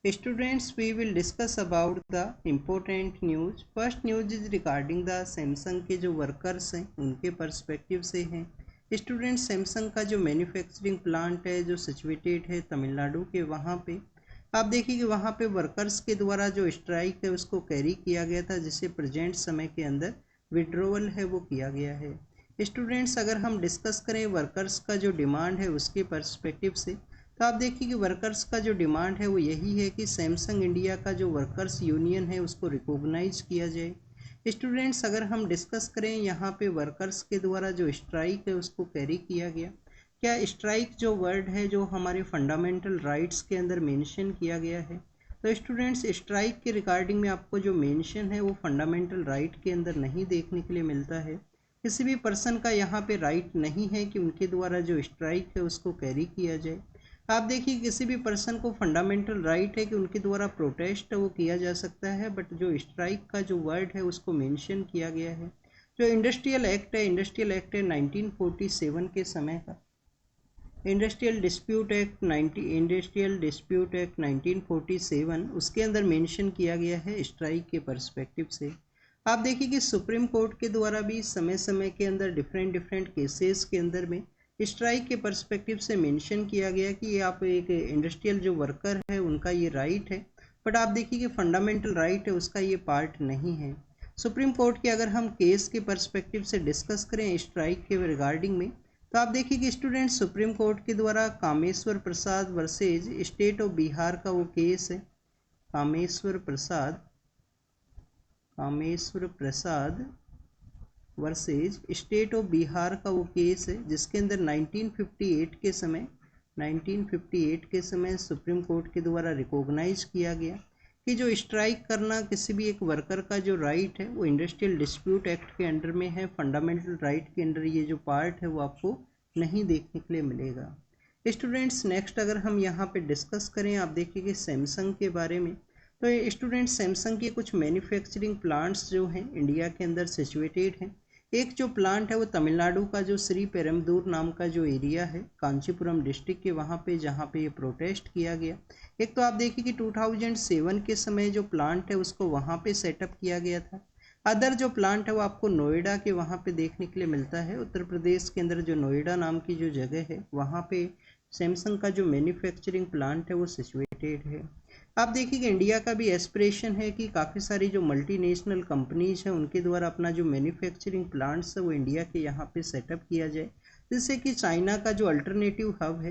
Students, we will discuss about the important news. First news is regarding the Samsung के जो workers हैं उनके perspective से हैं। स्टूडेंट, सैमसंग का जो मैन्युफैक्चरिंग प्लांट है जो सिचुएटेड है तमिलनाडु के, वहाँ पे आप देखिए कि वहाँ पे वर्कर्स के द्वारा जो स्ट्राइक है उसको कैरी किया गया था, जिसे प्रेजेंट समय के अंदर विड्रोवल है वो किया गया है। स्टूडेंट्स, अगर हम डिस्कस करें वर्कर्स का जो डिमांड है उसके पर्सपेक्टिव से, तो आप देखिए कि वर्कर्स का जो डिमांड है वो यही है कि सैमसंग इंडिया का जो वर्कर्स यूनियन है उसको रिकॉग्नाइज किया जाए। स्टूडेंट्स, अगर हम डिस्कस करें यहाँ पे वर्कर्स के द्वारा जो स्ट्राइक है उसको कैरी किया गया, क्या स्ट्राइक जो वर्ड है जो हमारे फंडामेंटल राइट्स के अंदर मेंशन किया गया है? तो स्टूडेंट्स, स्ट्राइक के रिगार्डिंग में आपको जो मेंशन है वो फंडामेंटल राइट के अंदर नहीं देखने के लिए मिलता है। किसी भी पर्सन का यहाँ पे राइट नहीं है कि उनके द्वारा जो स्ट्राइक है उसको कैरी किया जाए। आप देखिए किसी भी पर्सन को फंडामेंटल राइट है कि उनके द्वारा प्रोटेस्ट वो किया जा सकता है, बट जो स्ट्राइक का जो वर्ड है उसको मेंशन किया गया है। जो इंडस्ट्रियल एक्ट है 1947 के समय का इंडस्ट्रियल डिस्प्यूट एक्ट 1947 उसके अंदर मेंशन किया गया है स्ट्राइक के पर्सपेक्टिव से। आप देखिए कि सुप्रीम कोर्ट के द्वारा भी समय समय के अंदर डिफरेंट केसेस के अंदर में स्ट्राइक के पर्सपेक्टिव से मेंशन किया गया कि ये आप एक इंडस्ट्रियल जो वर्कर है उनका ये राइट है, बट आप देखिए कि फंडामेंटल राइट है उसका ये पार्ट नहीं है। सुप्रीम कोर्ट के अगर हम केस के पर्सपेक्टिव से डिस्कस करें स्ट्राइक के रिगार्डिंग में, तो आप देखिए कि स्टूडेंट सुप्रीम कोर्ट के द्वारा Kameshwar Prasad versus state of Bihar का वो केस है। Kameshwar Prasad versus state of Bihar का वो केस है, जिसके अंदर 1958 के समय सुप्रीम कोर्ट के द्वारा रिकॉग्नाइज किया गया कि जो स्ट्राइक करना किसी भी एक वर्कर का जो राइट है वो इंडस्ट्रियल डिस्प्यूट एक्ट के अंडर में है। फंडामेंटल राइट के अंडर ये जो पार्ट है वो आपको नहीं देखने के लिए मिलेगा। स्टूडेंट्स, नेक्स्ट अगर हम यहाँ पे डिस्कस करें, आप देखिए कि सैमसंग के बारे में, तो स्टूडेंट सैमसंग के कुछ मैन्युफैक्चरिंग प्लांट्स जो हैं इंडिया के अंदर सिचुएटेड हैं। एक जो प्लांट है वो तमिलनाडु का जो श्री पेरम्बदूर नाम का जो एरिया है कांचीपुरम डिस्ट्रिक्ट के, वहाँ पे जहाँ पे ये प्रोटेस्ट किया गया। एक तो आप देखिए कि 2007 के समय जो प्लांट है उसको वहाँ पे सेटअप किया गया था। अदर जो प्लांट है वो आपको नोएडा के वहाँ पे देखने के लिए मिलता है। उत्तर प्रदेश के अंदर जो नोएडा नाम की जो जगह है वहाँ पे सैमसंग का जो मैन्युफैक्चरिंग प्लांट है वो सिचुएटेड है। आप देखिए कि इंडिया का भी एस्पिरेशन है कि काफ़ी सारी जो मल्टीनेशनल कंपनीज हैं उनके द्वारा अपना जो मैन्युफैक्चरिंग प्लांट्स है वो इंडिया के यहाँ पे सेटअप किया जाए, जिससे कि चाइना का जो अल्टरनेटिव हब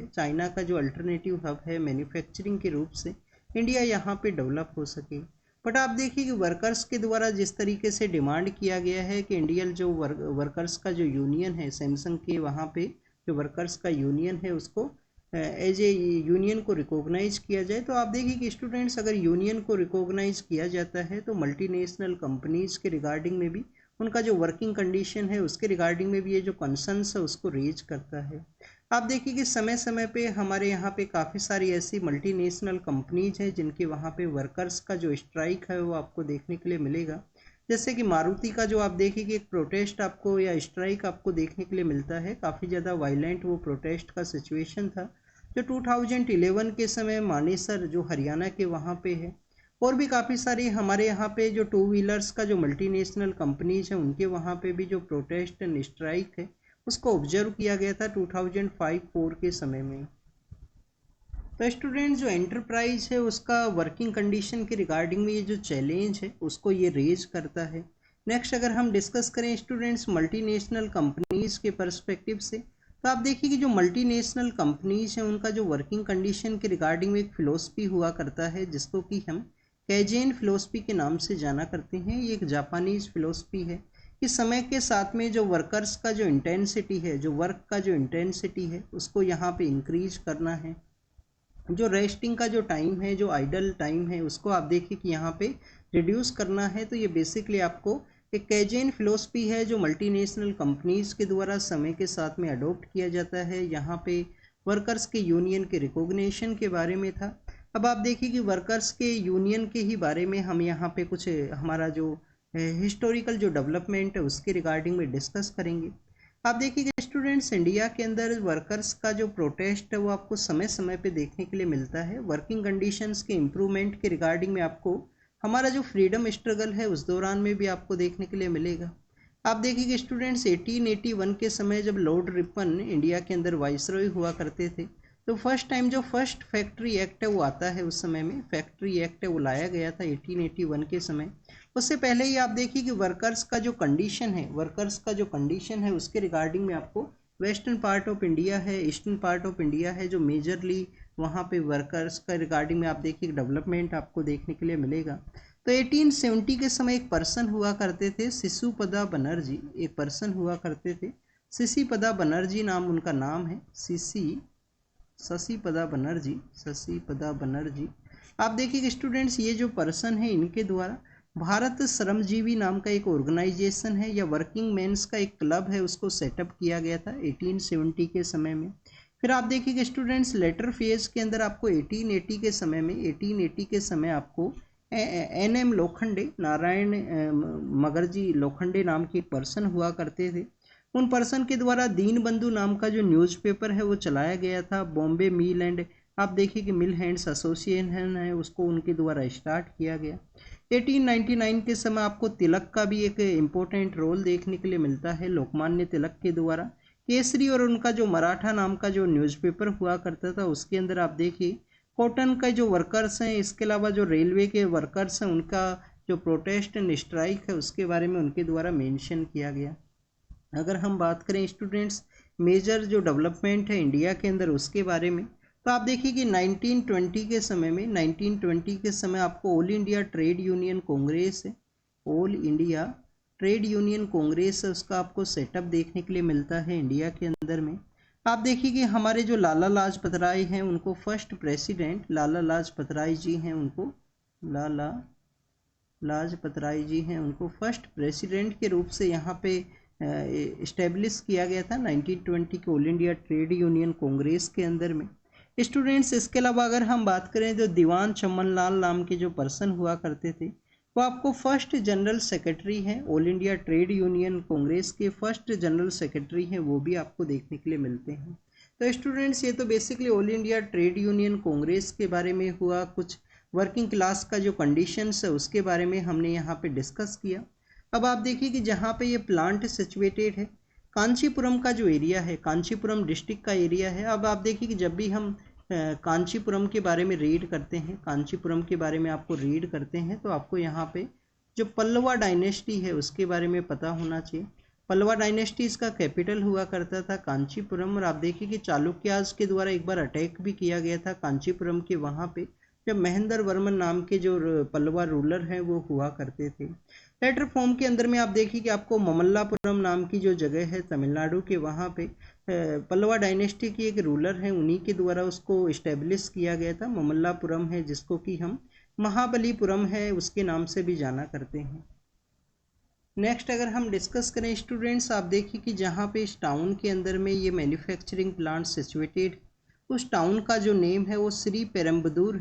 है मैन्युफैक्चरिंग के रूप से इंडिया यहाँ पे डेवलप हो सके। बट आप देखिए कि वर्कर्स के द्वारा जिस तरीके से डिमांड किया गया है कि इंडियन जो वर्कर्स का जो यूनियन है सैमसंग के, वहाँ पे जो वर्कर्स का यूनियन है उसको एज ए यूनियन को रिकॉग्नाइज किया जाए। तो आप देखिए कि स्टूडेंट्स, अगर यूनियन को रिकॉग्नाइज किया जाता है तो मल्टीनेशनल कंपनीज के रिगार्डिंग में भी उनका जो वर्किंग कंडीशन है उसके रिगार्डिंग में भी ये जो कंसर्न्स है उसको रेज करता है। आप देखिए कि समय समय पे हमारे यहाँ पे काफ़ी सारी ऐसी मल्टीनेशनल कंपनीज हैं जिनके वहाँ पे वर्कर्स का जो स्ट्राइक है वो आपको देखने के लिए मिलेगा। जैसे कि मारुति का जो आप देखिए कि एक प्रोटेस्ट आपको या स्ट्राइक आपको देखने के लिए मिलता है, काफ़ी ज़्यादा वायलेंट वो प्रोटेस्ट का सिचुएशन था जो 2011 के समय मानेसर जो हरियाणा के वहाँ पे है। और भी काफ़ी सारी हमारे यहाँ पे जो टू व्हीलर्स का जो मल्टीनेशनल कंपनीज है उनके वहाँ पे भी जो प्रोटेस्ट एंड स्ट्राइक है उसको ऑब्जर्व किया गया था 2005-4 के समय में। तो स्टूडेंट, जो एंटरप्राइज है उसका वर्किंग कंडीशन के रिगार्डिंग में ये जो चैलेंज है उसको ये रेज करता है। नेक्स्ट अगर हम डिस्कस करें स्टूडेंट्स मल्टीनेशनल कंपनीज के पर्सपेक्टिव से, तो आप देखिए कि जो मल्टीनेशनल कंपनीज हैं उनका जो वर्किंग कंडीशन के रिगार्डिंग में एक फिलोसफी हुआ करता है जिसको कि हम कैजेन फिलोसफी के नाम से जाना करते हैं। ये एक जापानीज फिलोसफी है कि समय के साथ में जो वर्कर्स का जो इंटेंसिटी है, जो वर्क का जो इंटेंसिटी है उसको यहाँ पे इंक्रीज करना है। जो रेस्टिंग का जो टाइम है, जो आइडल टाइम है, उसको आप देखिए कि यहाँ पे रिड्यूस करना है। तो ये बेसिकली आपको एक कैजेन फिलोसफी है जो मल्टीनेशनल कंपनीज के द्वारा समय के साथ में अडोप्ट किया जाता है। यहाँ पे वर्कर्स के यूनियन के रिकॉग्निशन के बारे में था। अब आप देखिए कि वर्कर्स के यूनियन के ही बारे में हम यहाँ पे कुछ हमारा जो हिस्टोरिकल जो डेवलपमेंट है उसके रिगार्डिंग में डिस्कस करेंगे। आप देखिए कि स्टूडेंट्स, इंडिया के अंदर वर्कर्स का जो प्रोटेस्ट है वो आपको समय समय पे देखने के लिए मिलता है। वर्किंग कंडीशंस के इम्प्रूवमेंट के रिगार्डिंग में आपको हमारा जो फ्रीडम स्ट्रगल है उस दौरान में भी आपको देखने के लिए मिलेगा। आप देखिए स्टूडेंट्स, 1881 के समय जब लॉर्ड रिपन इंडिया के अंदर वाइसरॉय हुआ करते थे, तो फर्स्ट टाइम जो फर्स्ट फैक्ट्री एक्ट है वो आता है। उस समय में फैक्ट्री एक्ट है वो लाया गया था 1881 के समय। उससे पहले ही आप देखिए कि वर्कर्स का जो कंडीशन है उसके रिगार्डिंग में आपको वेस्टर्न पार्ट ऑफ इंडिया है, ईस्टर्न पार्ट ऑफ इंडिया है, जो मेजरली वहाँ पे वर्कर्स का रिगार्डिंग में आप देखिए डेवलपमेंट आपको देखने के लिए मिलेगा। तो 1870 के समय एक पर्सन हुआ करते थे शिशुपदा बनर्जी, एक पर्सन हुआ करते थे शशिपदा बनर्जी नाम उनका नाम है, शशिपदा बनर्जी। आप देखिए कि स्टूडेंट्स, ये जो पर्सन है इनके द्वारा भारत श्रमजीवी नाम का एक ऑर्गेनाइजेशन है या वर्किंग मेंस का एक क्लब है, उसको सेटअप किया गया था 1870 के समय में। फिर आप देखिए कि स्टूडेंट्स, लेटर फेज के अंदर आपको 1880 के समय आपको NM लोखंडे, नारायण मगरजी लोखंडे नाम के एक पर्सन हुआ करते थे। उन पर्सन के द्वारा दीनबंधु नाम का जो न्यूज़पेपर है वो चलाया गया था। बॉम्बे मिल एंड, आप देखिए कि मिल हैंड्स एसोसिएशन है, उसको उनके द्वारा स्टार्ट किया गया। 1899 के समय आपको तिलक का भी एक इम्पोर्टेंट रोल देखने के लिए मिलता है, लोकमान्य तिलक के द्वारा केसरी और उनका जो मराठा नाम का जो न्यूज़पेपर हुआ करता था उसके अंदर आप देखिए कॉटन का जो वर्कर्स हैं, इसके अलावा जो रेलवे के वर्कर्स हैं, उनका जो प्रोटेस्ट एंड स्ट्राइक है उसके बारे में उनके द्वारा मेंशन किया गया। अगर हम बात करें स्टूडेंट्स मेजर जो डेवलपमेंट है इंडिया के अंदर उसके बारे में, तो आप देखिए कि 1920 के समय आपको All India Trade Union Congress है, All India Trade Union Congress है, उसका आपको सेटअप देखने के लिए मिलता है इंडिया के अंदर में। आप देखिए कि हमारे जो लाला लाजपत राय हैं उनको फर्स्ट प्रेसिडेंट, लाला लाजपत राय जी हैं, उनको फर्स्ट प्रेसिडेंट के रूप से यहाँ पे इस्टेब्लिश किया गया था 1920 के all India Trade Union Congress के अंदर में। स्टूडेंट्स, इसके अलावा अगर हम बात करें जो दीवान चमन लाल नाम के जो पर्सन हुआ करते थे वो आपको फर्स्ट जनरल सेक्रेटरी हैं, all India Trade Union Congress के फर्स्ट जनरल सेक्रेटरी हैं, वो भी आपको देखने के लिए मिलते हैं। तो स्टूडेंट्स, ये तो basically all India Trade Union Congress के बारे में हुआ, कुछ वर्किंग क्लास का जो कंडीशंस है उसके बारे में हमने यहाँ पे डिस्कस किया। अब आप देखिए कि जहाँ पे ये प्लांट सिचुएटेड है, कांचीपुरम का जो एरिया है, कांचीपुरम डिस्ट्रिक्ट का एरिया है। अब आप देखिए कि जब भी हम कांचीपुरम के बारे में रीड करते हैं, कांचीपुरम के बारे में आपको रीड करते हैं, तो आपको यहाँ पे जो पल्लवा डायनेस्टी है उसके बारे में पता होना चाहिए। पल्लवा डायनेस्टी इसका कैपिटल हुआ करता था कांचीपुरम। और आप देखिए कि चालुक्याज के द्वारा एक बार अटैक भी किया गया था कांचीपुरम के वहाँ पे, जब महेंद्र वर्मन नाम के जो पल्लवा रूलर हैं वो हुआ करते थे। लेटर फॉर्म के अंदर में आप देखिए कि आपको ममल्लापुरम नाम की जो जगह है तमिलनाडु के, वहाँ पे पल्लवा डायनेस्टी की एक रूलर है, उन्हीं के द्वारा उसको इस्टेब्लिश किया गया था। ममल्लापुरम है जिसको कि हम महाबलीपुरम है उसके नाम से भी जाना करते हैं। नेक्स्ट अगर हम डिस्कस करें स्टूडेंट्स, आप देखिए कि जहाँ पे इस टाउन के अंदर में ये मैन्युफैक्चरिंग प्लांट सिचुएटेड, उस टाउन का जो नेम है वो श्री पेरम्बदूर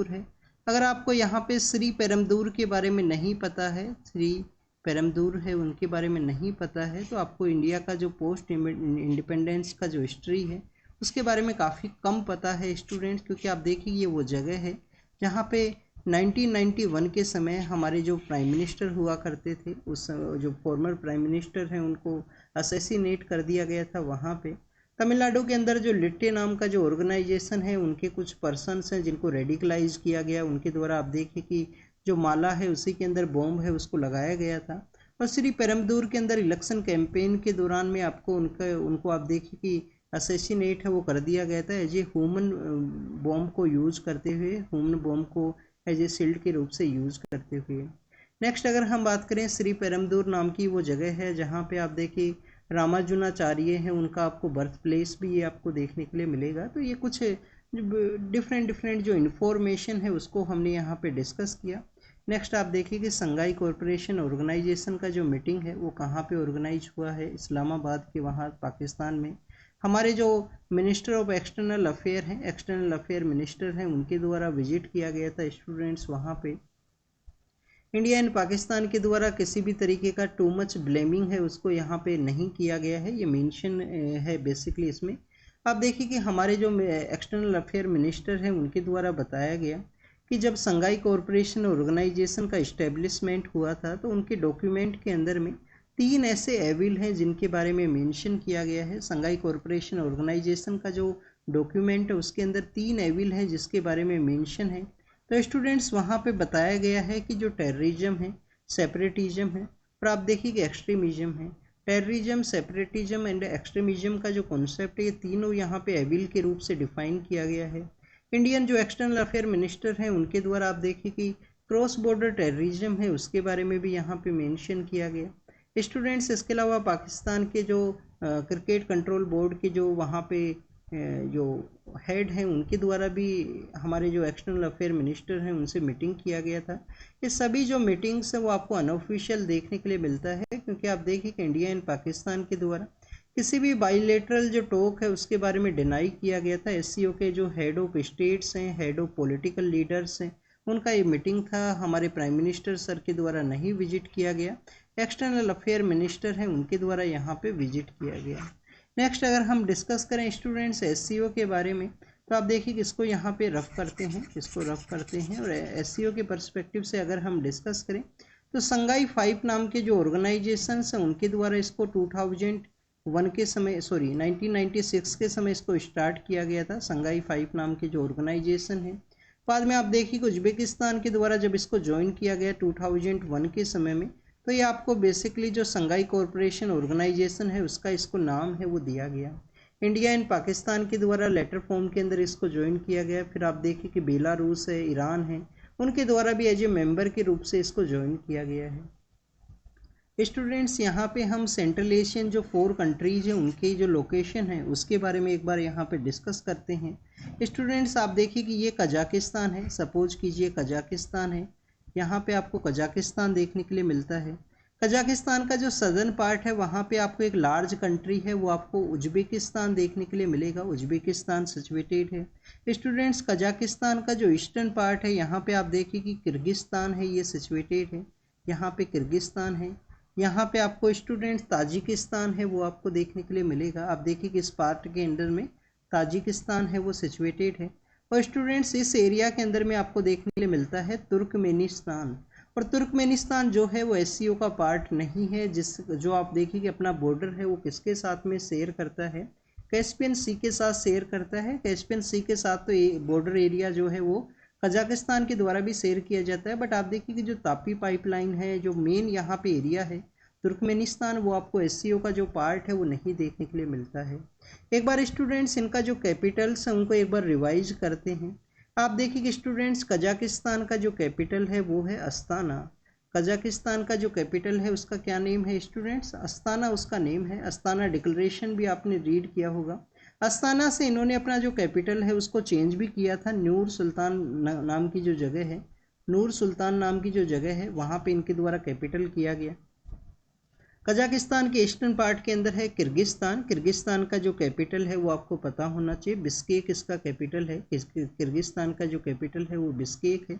है। अगर आपको यहाँ पे श्री पेरम्बदूर के बारे में नहीं पता है, श्री पेरम्बदूर है उनके बारे में नहीं पता है, तो आपको इंडिया का जो पोस्ट इंडिपेंडेंस का जो हिस्ट्री है उसके बारे में काफ़ी कम पता है स्टूडेंट्स। क्योंकि आप देखिए ये वो जगह है जहाँ पे 1991 के समय हमारे जो प्राइम मिनिस्टर हुआ करते थे, उस जो फॉर्मर प्राइम मिनिस्टर हैं उनको असैसिनेट कर दिया गया था। वहाँ पे तमिलनाडु के अंदर जो लिट्टे नाम का जो ऑर्गेनाइजेशन है उनके कुछ पर्सन्स हैं जिनको रेडिकलाइज किया गया, उनके द्वारा आप देखिए कि जो माला है उसी के अंदर बॉम्ब है उसको लगाया गया था। और श्री पेरम्बदूर के अंदर इलेक्शन कैंपेन के दौरान में आपको उनको आप देखिए कि असैसिनेट है वो कर दिया गया था एज ए ह्यूमन बॉम्ब को यूज़ करते हुए, ह्यूमन बॉम्ब को एज ए शील्ड के रूप से यूज़ करते हुए। नेक्स्ट अगर हम बात करें, श्री पेरम्बदूर नाम की वो जगह है जहाँ पे आप देखिए रामानुजाचार्य हैं, उनका आपको बर्थ प्लेस भी ये आपको देखने के लिए मिलेगा। तो ये कुछ डिफरेंट जो इन्फॉर्मेशन है उसको हमने यहाँ पे डिस्कस किया। नेक्स्ट आप देखिए कि संघाई कॉरपोरेशन ऑर्गेनाइजेशन का जो मीटिंग है वो कहाँ पे ऑर्गेनाइज हुआ है, इस्लामाबाद के वहाँ पाकिस्तान में। हमारे जो मिनिस्टर ऑफ एक्सटर्नल अफेयर हैं, एक्सटर्नल अफेयर मिनिस्टर हैं, उनके द्वारा विजिट किया गया था स्टूडेंट्स वहाँ पे। इंडिया एंड पाकिस्तान के द्वारा किसी भी तरीके का टू मच ब्लेमिंग है उसको यहाँ पे नहीं किया गया है, ये मेंशन है बेसिकली इसमें। आप देखिए कि हमारे जो एक्सटर्नल अफेयर मिनिस्टर हैं उनके द्वारा बताया गया कि जब संघाई कॉरपोरेशन ऑर्गेनाइजेशन का इस्टेब्लिशमेंट हुआ था तो उनके डॉक्यूमेंट के अंदर में 3 ऐसे एविल हैं जिनके बारे में मेंशन किया गया है। संघाई कॉरपोरेशन ऑर्गेनाइजेशन का जो डॉक्यूमेंट है उसके अंदर 3 एविल हैं जिसके बारे में मेंशन है। तो स्टूडेंट्स वहाँ पे बताया गया है कि जो टेररिज्म है, सेपरेटिज्म है और आप देखिए कि एक्सट्रीमिज्म है। टेररिज्म, सेपरेटिज्म एंड एक्सट्रीमिज्म का जो कॉन्सेप्ट है ये तीनों यहाँ पे एविल के रूप से डिफाइन किया गया है। इंडियन जो एक्सटर्नल अफेयर मिनिस्टर हैं उनके द्वारा आप देखिए कि क्रॉस बॉर्डर टेररिज्म है उसके बारे में भी यहाँ पे मेंशन किया गया। स्टूडेंट्स इसके अलावा पाकिस्तान के जो क्रिकेट कंट्रोल बोर्ड के जो वहाँ पे जो हेड हैं उनके द्वारा भी हमारे जो एक्सटर्नल अफेयर मिनिस्टर हैं उनसे मीटिंग किया गया था। ये सभी जो मीटिंग्स हैं वो आपको अनऑफिशियल देखने के लिए मिलता है, क्योंकि आप देखिए कि इंडिया एंड पाकिस्तान के द्वारा किसी भी बाइलेटरल जो टॉक है उसके बारे में डिनाई किया गया था। एससीओ के जो हेड ऑफ स्टेट्स हैं, हेड ऑफ पॉलिटिकल लीडर्स हैं, उनका ये मीटिंग था, हमारे प्राइम मिनिस्टर सर के द्वारा नहीं विजिट किया गया। एक्सटर्नल अफेयर मिनिस्टर हैं उनके द्वारा यहाँ पे विजिट किया गया। नेक्स्ट अगर हम डिस्कस करें स्टूडेंट्स एससीओ के बारे में तो आप देखिए कि इसको यहाँ पे रफ करते हैं, इसको रफ करते हैं और एससीओ के पर्सपेक्टिव से अगर हम डिस्कस करें तो संघाई 5 नाम के जो ऑर्गेनाइजेशंस हैं उनके द्वारा इसको 2001 के समय 1996 के समय इसको स्टार्ट किया गया था, संघाई 5 नाम के जो ऑर्गेनाइजेशन है। बाद में आप देखिए कि उज्बेकिस्तान के द्वारा जब इसको ज्वाइन किया गया 2001 के समय में, तो ये आपको बेसिकली जो संघाई कॉरपोरेशन ऑर्गेनाइजेशन है उसका इसको नाम है वो दिया गया। इंडिया एंड पाकिस्तान के द्वारा लेटर फॉर्म के अंदर इसको ज्वाइन किया गया। फिर आप देखिए कि बेलारूस है, ईरान है, उनके द्वारा भी एज ए मेंबर के रूप से इसको ज्वाइन किया गया है। स्टूडेंट्स यहाँ पे हम सेंट्रल एशियन जो 4 कंट्रीज हैं उनके जो लोकेशन है उसके बारे में एक बार यहाँ पे डिस्कस करते हैं। स्टूडेंट्स आप देखिए कि ये कजाकिस्तान है, सपोज कीजिए कजाकिस्तान है, यहाँ पे आपको कजाकिस्तान देखने के लिए मिलता है। कजाकिस्तान का जो सदर्न पार्ट है वहाँ पे आपको एक लार्ज कंट्री है वो आपको उज्बेकिस्तान देखने के लिए मिलेगा, उज्बेकिस्तान सिचुएटेड है। स्टूडेंट्स कजाकिस्तान का जो ईस्टर्न पार्ट है यहाँ पे आप देखिए कि किर्गिस्तान है, ये सिचुएटेड है, यहाँ पे किर्गिस्तान है। यहाँ पे आपको स्टूडेंट्स ताजिकिस्तान है वो आपको देखने के लिए मिलेगा। आप देखिए कि इस पार्ट के अंदर में ताजिकिस्तान है वो सिचुएटेड है। और स्टूडेंट्स इस एरिया के अंदर में आपको देखने के लिए मिलता है तुर्कमेनिस्तान, और तुर्कमेनिस्तान जो है वो एससीओ का पार्ट नहीं है, जो आप देखिए कि अपना बॉर्डर है वो किसके साथ में शेयर करता है, कैस्पियन सी के साथ शेयर करता है। कैस्पियन सी के साथ तो बॉर्डर एरिया जो है वो कजाकिस्तान के द्वारा भी शेयर किया जाता है, बट आप देखिए कि जो तापी पाइपलाइन है, जो मेन यहाँ पे एरिया है तुर्कमेनिस्तान, वो आपको एससीओ का जो पार्ट है वो नहीं देखने के लिए मिलता है। एक बार स्टूडेंट्स इनका जो कैपिटल्स है उनको एक बार रिवाइज करते हैं। आप देखिए कि स्टूडेंट्स कजाकिस्तान का जो कैपिटल है वो है अस्ताना। कजाकिस्तान का जो कैपिटल है उसका क्या नेम है स्टूडेंट्स, अस्ताना उसका नेम है। अस्ताना डिक्लेरेशन भी आपने रीड किया होगा। अस्ताना से इन्होंने अपना जो कैपिटल है उसको चेंज भी किया था, नूर सुल्तान नाम की जो जगह है, नूर सुल्तान नाम की जो जगह है वहाँ पे इनके द्वारा कैपिटल किया गया। कजाकिस्तान के ईस्टर्न पार्ट के अंदर है किर्गिस्तान। किर्गिस्तान का जो कैपिटल है वो आपको पता होना चाहिए, बिस्केक इसका कैपिटल है। किर्गिस्तान का जो कैपिटल है वो बिस्केक है।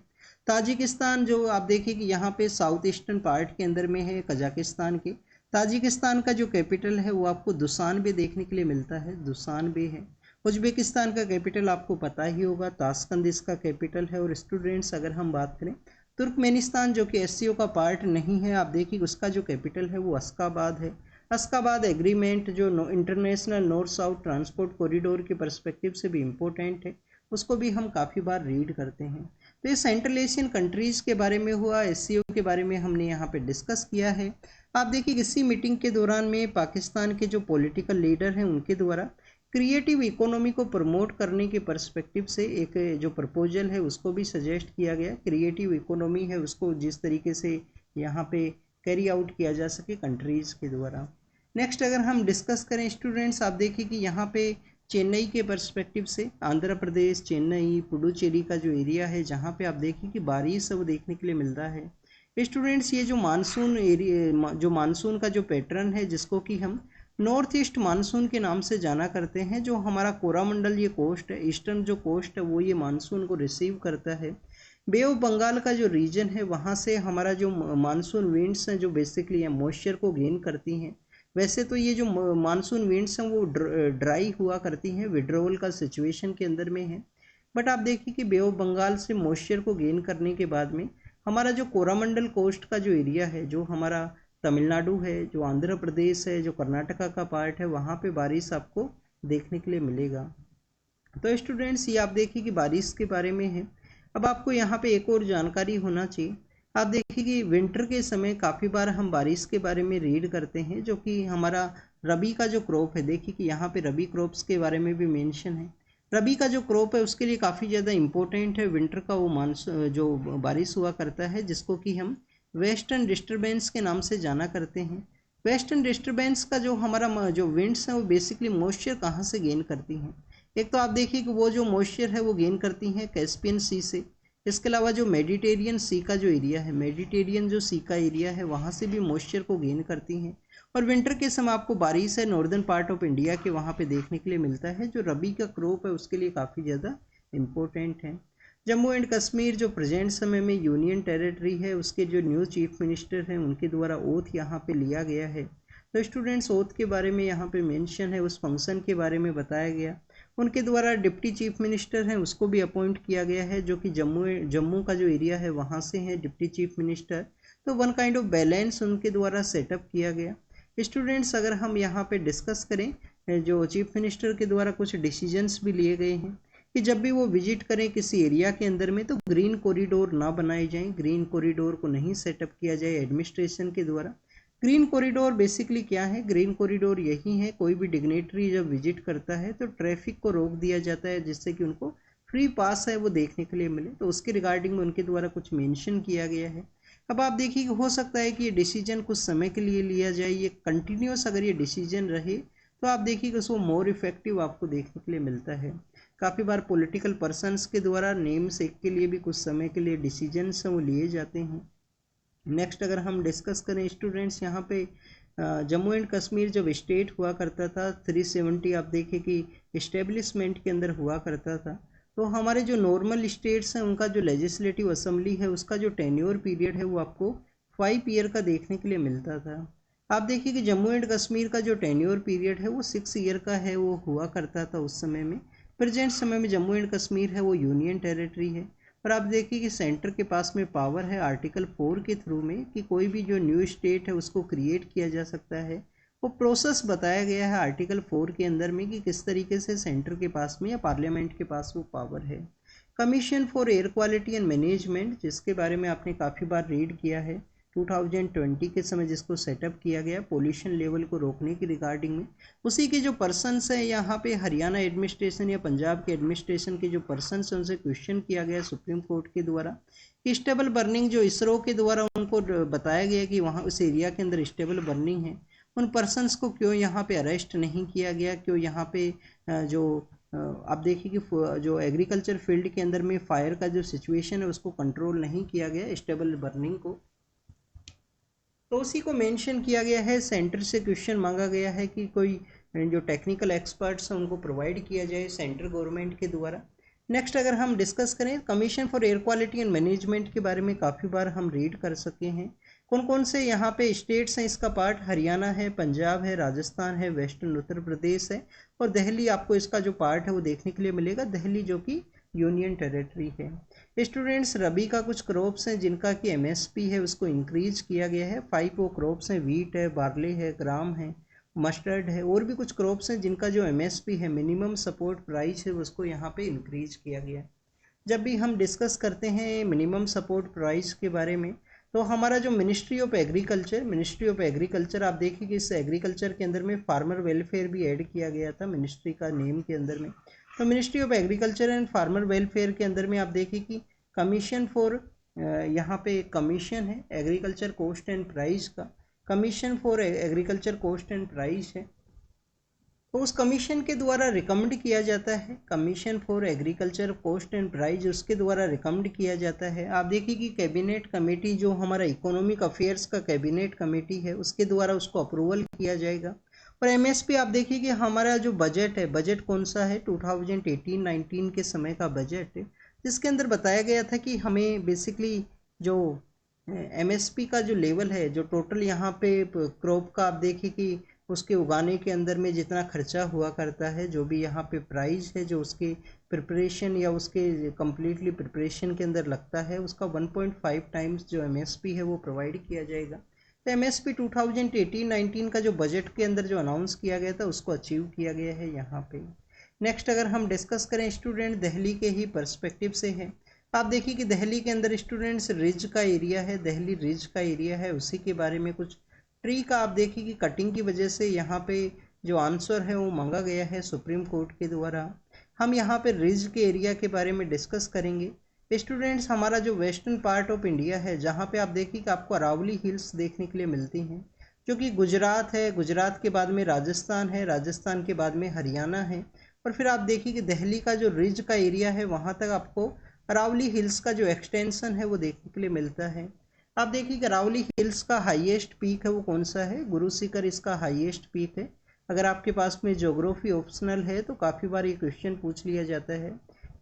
ताजिकिस्तान जो आप देखिए कि यहाँ पे साउथ ईस्टर्न पार्ट के अंदर में है कजाकिस्तान के। ताजिकिस्तान का जो कैपिटल है वो आपको दुशानबे देखने के लिए मिलता है, दुशानबे है। उज्बेकिस्तान का कैपिटल आपको पता ही होगा, ताशकंद इसका कैपिटल है। और स्टूडेंट्स अगर हम बात करें तुर्कमेनिस्तान जो कि एससीओ का पार्ट नहीं है, आप देखिए उसका जो कैपिटल है वो अश्काबाद है। अश्काबाद एग्रीमेंट जो international north south transport corridor के पर्सपेक्टिव से भी इम्पोर्टेंट है, उसको भी हम काफ़ी बार रीड करते हैं। तो ये सेंट्रल एशियन कंट्रीज़ के बारे में हुआ, एससीओ के बारे में हमने यहाँ पे डिस्कस किया है। आप देखिए इसी मीटिंग के दौरान में पाकिस्तान के जो पॉलिटिकल लीडर हैं उनके द्वारा क्रिएटिव इकोनॉमी को प्रमोट करने के पर्सपेक्टिव से एक जो प्रपोजल है उसको भी सजेस्ट किया गया। क्रिएटिव इकोनॉमी है उसको जिस तरीके से यहाँ पे कैरी आउट किया जा सके कंट्रीज़ के द्वारा। नेक्स्ट अगर हम डिस्कस करें स्टूडेंट्स, आप देखिए कि यहाँ पे चेन्नई के पर्सपेक्टिव से आंध्र प्रदेश, चेन्नई, पुडुचेरी का जो एरिया है जहाँ पे आप देखिए कि बारिश है वो देखने के लिए मिलता है। स्टूडेंट्स ये जो मानसून एरिया, जो मानसून का जो पैटर्न है जिसको कि हम नॉर्थ ईस्ट मानसून के नाम से जाना करते हैं, जो हमारा कोरामंडल ये कोस्ट है, ईस्टर्न जो कोस्ट है वो ये मानसून को रिसीव करता है। बे ऑफ बंगाल का जो रीजन है वहाँ से हमारा जो मानसून विंड्स हैं जो बेसिकली ये मॉइस्चर को गेन करती हैं। वैसे तो ये जो मानसून विंड्स हैं वो ड्राई हुआ करती हैं, विड्रोवल का सिचुएशन के अंदर में है। बट आप देखिए कि बे ऑफ बंगाल से मॉइस्चर को गेन करने के बाद में हमारा जो कोरामंडल कोस्ट का जो एरिया है, जो हमारा तमिलनाडु है, जो आंध्र प्रदेश है, जो कर्नाटका का पार्ट है, वहाँ पे बारिश आपको देखने के लिए मिलेगा। तो स्टूडेंट्स ये आप देखिए कि बारिश के बारे में है। अब आपको यहाँ पे एक और जानकारी होना चाहिए। आप देखिए कि विंटर के समय काफ़ी बार हम बारिश के बारे में रीड करते हैं, जो कि हमारा रबी का जो क्रॉप है, देखिए कि यहाँ पे रबी क्रॉप्स के बारे में भी मेंशन है। रबी का जो क्रॉप है उसके लिए काफ़ी ज़्यादा इम्पोर्टेंट है विंटर का वो मानसून जो बारिश हुआ करता है, जिसको कि हम वेस्टर्न डिस्टर्बेंस के नाम से जाना करते हैं। वेस्टर्न डिस्टर्बेंस का जो हमारा जो विंड्स हैं वो बेसिकली मॉइस्चर कहाँ से गेन करती हैं। एक तो आप देखिए कि वो जो मॉइस्चर है वो गेन करती हैं कैस्पियन सी से। इसके अलावा जो मेडिटेरियन सी का जो एरिया है, मेडिटेरियन जो सी का एरिया है, वहाँ से भी मॉइस्चर को गेन करती हैं। और विंटर के समय आपको बारिश है नॉर्दर्न पार्ट ऑफ इंडिया के वहाँ पे देखने के लिए मिलता है, जो रबी का क्रॉप है उसके लिए काफ़ी ज़्यादा इम्पोर्टेंट है। जम्मू एंड कश्मीर जो प्रेजेंट समय में यूनियन टेरिटरी है, उसके जो न्यू चीफ मिनिस्टर हैं उनके द्वारा ओथ यहाँ पे लिया गया है। तो स्टूडेंट्स ओथ के बारे में यहाँ पे मेंशन है, उस फंक्शन के बारे में बताया गया। उनके द्वारा डिप्टी चीफ मिनिस्टर हैं उसको भी अपॉइंट किया गया है, जो कि जम्मू का जो एरिया है वहाँ से है डिप्टी चीफ मिनिस्टर। तो वन काइंड ऑफ बैलेंस उनके द्वारा सेटअप किया गया। स्टूडेंट्स अगर हम यहाँ पे डिस्कस करें, जो चीफ मिनिस्टर के द्वारा कुछ डिसीजंस भी लिए गए हैं कि जब भी वो विजिट करें किसी एरिया के अंदर में तो ग्रीन कॉरिडोर ना बनाए जाएं, ग्रीन कॉरिडोर को नहीं सेटअप किया जाए एडमिनिस्ट्रेशन के द्वारा। ग्रीन कॉरिडोर बेसिकली क्या है? ग्रीन कॉरिडोर यही है, कोई भी डिग्नेटरी जब विजिट करता है तो ट्रैफिक को रोक दिया जाता है जिससे कि उनको फ्री पास है वो देखने के लिए मिले। तो उसके रिगार्डिंग में उनके द्वारा कुछ मेंशन किया गया है। अब आप देखिए कि हो सकता है कि ये डिसीजन कुछ समय के लिए लिया जाए, ये कंटिन्यूस अगर ये डिसीजन रहे तो आप देखिए कि उसको मोर इफेक्टिव आपको देखने के लिए मिलता है। काफ़ी बार पॉलिटिकल पर्सनस के द्वारा नेम सेक के लिए भी कुछ समय के लिए डिसीजंस हैं वो लिए जाते हैं। नेक्स्ट अगर हम डिस्कस करें स्टूडेंट्स, यहाँ पे जम्मू एंड कश्मीर जब स्टेट हुआ करता था 370 आप देखें कि इस्टेब्लिशमेंट के अंदर हुआ करता था। तो हमारे जो नॉर्मल स्टेट्स हैं उनका जो लेजिस्लेटिव असेंबली है उसका जो टेन्योर पीरियड है वो आपको 5 ईयर का देखने के लिए मिलता था। आप देखिए कि जम्मू एंड कश्मीर का जो टेन्योर पीरियड है वो 6 ईयर का है, वो हुआ करता था उस समय में। प्रेजेंट समय में जम्मू एंड कश्मीर है वो यूनियन टेरिटरी है। और आप देखिए कि सेंटर के पास में पावर है आर्टिकल 4 के थ्रू में कि कोई भी जो न्यू स्टेट है उसको क्रिएट किया जा सकता है। वो प्रोसेस बताया गया है आर्टिकल 4 के अंदर में कि किस तरीके से सेंटर के पास में या पार्लियामेंट के पास वो पावर है। Commission for air quality and management, जिसके बारे में आपने काफ़ी बार रीड किया है, 2020 के समय जिसको सेटअप किया गया पोल्यूशन लेवल को रोकने की रिगार्डिंग में, उसी के जो पर्सनस हैं यहाँ पे हरियाणा एडमिनिस्ट्रेशन या पंजाब के एडमिनिस्ट्रेशन के जो पर्सनस हैं उनसे क्वेश्चन किया गया सुप्रीम कोर्ट के द्वारा कि स्टेबल बर्निंग जो इसरो के द्वारा उनको बताया गया कि वहाँ उस एरिया के अंदर स्टेबल बर्निंग है, उन पर्सनस को क्यों यहाँ पे अरेस्ट नहीं किया गया, क्यों यहाँ पे जो आप देखिए कि जो एग्रीकल्चर फील्ड के अंदर में फायर का जो सिचुएशन है उसको कंट्रोल नहीं किया गया स्टेबल बर्निंग को। तो उसी को मेंशन किया गया है। सेंटर से क्वेश्चन मांगा गया है कि कोई जो टेक्निकल एक्सपर्ट्स हैं उनको प्रोवाइड किया जाए सेंट्रल गवर्नमेंट के द्वारा। नेक्स्ट अगर हम डिस्कस करें commission for air quality and management के बारे में काफ़ी बार हम रीड कर सके हैं। कौन कौन से यहाँ पे स्टेट्स हैं इसका पार्ट? हरियाणा है, पंजाब है, राजस्थान है, वेस्टर्न उत्तर प्रदेश है और दिल्ली आपको इसका जो पार्ट है वो देखने के लिए मिलेगा, दिल्ली जो कि यूनियन टेरिटरी है। स्टूडेंट्स रबी का कुछ क्रॉप्स हैं जिनका कि एमएसपी है उसको इंक्रीज किया गया है। 5 वो क्रॉप्स हैं, वीट है, बार्ले है, ग्राम है, मस्टर्ड है और भी कुछ क्रॉप्स हैं जिनका जो एमएसपी है मिनिमम सपोर्ट प्राइस है उसको यहाँ पे इंक्रीज किया गया है। जब भी हम डिस्कस करते हैं मिनिमम सपोर्ट प्राइस के बारे में तो हमारा जो मिनिस्ट्री ऑफ एग्रीकल्चर आप देखिए कि इस एग्रीकल्चर के अंदर में फार्मर वेलफेयर भी ऐड किया गया था मिनिस्ट्री का नेम के अंदर में। तो ministry of agriculture and farmer welfare के अंदर में आप देखिए कि कमीशन फॉर यहाँ पे कमीशन है एग्रीकल्चर कॉस्ट एंड प्राइस का, commission for agriculture cost and price है। तो उस कमीशन के द्वारा रिकमेंड किया जाता है, commission for agriculture cost and price उसके द्वारा रिकमेंड किया जाता है। आप देखिए कि कैबिनेट कमेटी जो हमारा इकोनॉमिक अफेयर्स का कैबिनेट कमेटी है उसके द्वारा उसको अप्रूवल किया जाएगा। और एमएसपी आप देखिए कि हमारा जो बजट है, बजट कौन सा है 2018-19 के समय का बजट है, जिसके अंदर बताया गया था कि हमें बेसिकली जो एमएसपी का जो लेवल है, जो टोटल यहाँ पे क्रॉप का आप देखिए कि उसके उगाने के अंदर में जितना खर्चा हुआ करता है, जो भी यहाँ पे प्राइस है जो उसके प्रिपरेशन या उसके कम्प्लीटली प्रिपरेशन के अंदर लगता है, उसका 1.5 टाइम्स जो एमएसपी है वो प्रोवाइड किया जाएगा। तो एमएसपी 2018-19 का जो बजट के अंदर जो अनाउंस किया गया था उसको अचीव किया गया है यहाँ पे। नेक्स्ट अगर हम डिस्कस करें स्टूडेंट दिल्ली के ही पर्सपेक्टिव से है, आप देखिए कि दिल्ली के अंदर स्टूडेंट्स रिज का एरिया है, दिल्ली रिज का एरिया है, उसी के बारे में कुछ ट्री का आप देखिए कि कटिंग की वजह से यहाँ पे जो आंसर है वो मांगा गया है सुप्रीम कोर्ट के द्वारा। हम यहाँ पे रिज के एरिया के बारे में डिस्कस करेंगे। स्टूडेंट्स हमारा जो वेस्टर्न पार्ट ऑफ इंडिया है, जहाँ पे आप देखिए कि आपको अरावली हिल्स देखने के लिए मिलती हैं, जो कि गुजरात है, गुजरात के बाद में राजस्थान है, राजस्थान के बाद में हरियाणा है, और फिर आप देखिए कि दिल्ली का जो रिज का एरिया है वहाँ तक आपको अरावली हिल्स का जो एक्सटेंशन है वो देखने के लिए मिलता है। आप देखिए कि अरावली हिल्स का हाईएस्ट पीक है वो कौन सा है, गुरु शिखर इसका हाईएस्ट पीक है। अगर आपके पास में ज्योग्राफी ऑप्शनल है तो काफ़ी बार ये क्वेश्चन पूछ लिया जाता है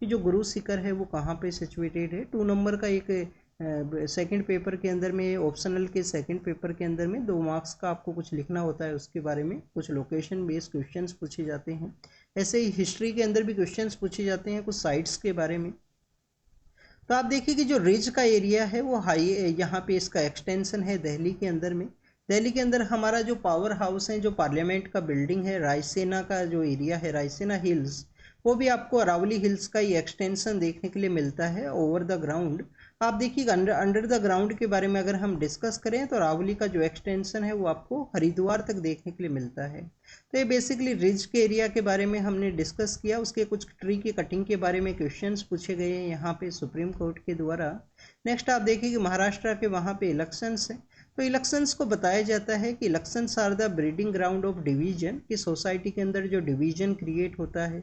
कि जो गुरु शिखर है वो कहाँ पे सिचुएटेड है। 2 नंबर का एक सेकंड पेपर के अंदर में, ऑप्शनल के सेकंड पेपर के अंदर में 2 मार्क्स का आपको कुछ लिखना होता है, उसके बारे में कुछ लोकेशन बेस्ड क्वेश्चंस पूछे जाते हैं। ऐसे ही हिस्ट्री के अंदर भी क्वेश्चंस पूछे जाते हैं कुछ साइट्स के बारे में। तो आप देखिए कि जो रिज का एरिया है वो हाई, यहाँ पे इसका एक्सटेंशन है दिल्ली के अंदर में। दिल्ली के अंदर हमारा जो पावर हाउस है, जो पार्लियामेंट का बिल्डिंग है, रायसेना का जो एरिया है, रायसेना हिल्स, वो भी आपको अरावली हिल्स का ही एक्सटेंशन देखने के लिए मिलता है ओवर द ग्राउंड। आप देखिए अंडर द ग्राउंड के बारे में अगर हम डिस्कस करें तो अरावली का जो एक्सटेंशन है वो आपको हरिद्वार तक देखने के लिए मिलता है। तो ये बेसिकली रिज के एरिया के बारे में हमने डिस्कस किया। उसके कुछ ट्री की कटिंग के बारे में क्वेश्चंस पूछे गए हैं यहाँ पे सुप्रीम कोर्ट के द्वारा। नेक्स्ट आप देखिए कि महाराष्ट्र के वहाँ पे इलेक्शंस हैं, तो इलेक्शंस को बताया जाता है कि elections are the breeding ground of division, कि सोसाइटी के अंदर जो डिवीजन क्रिएट होता है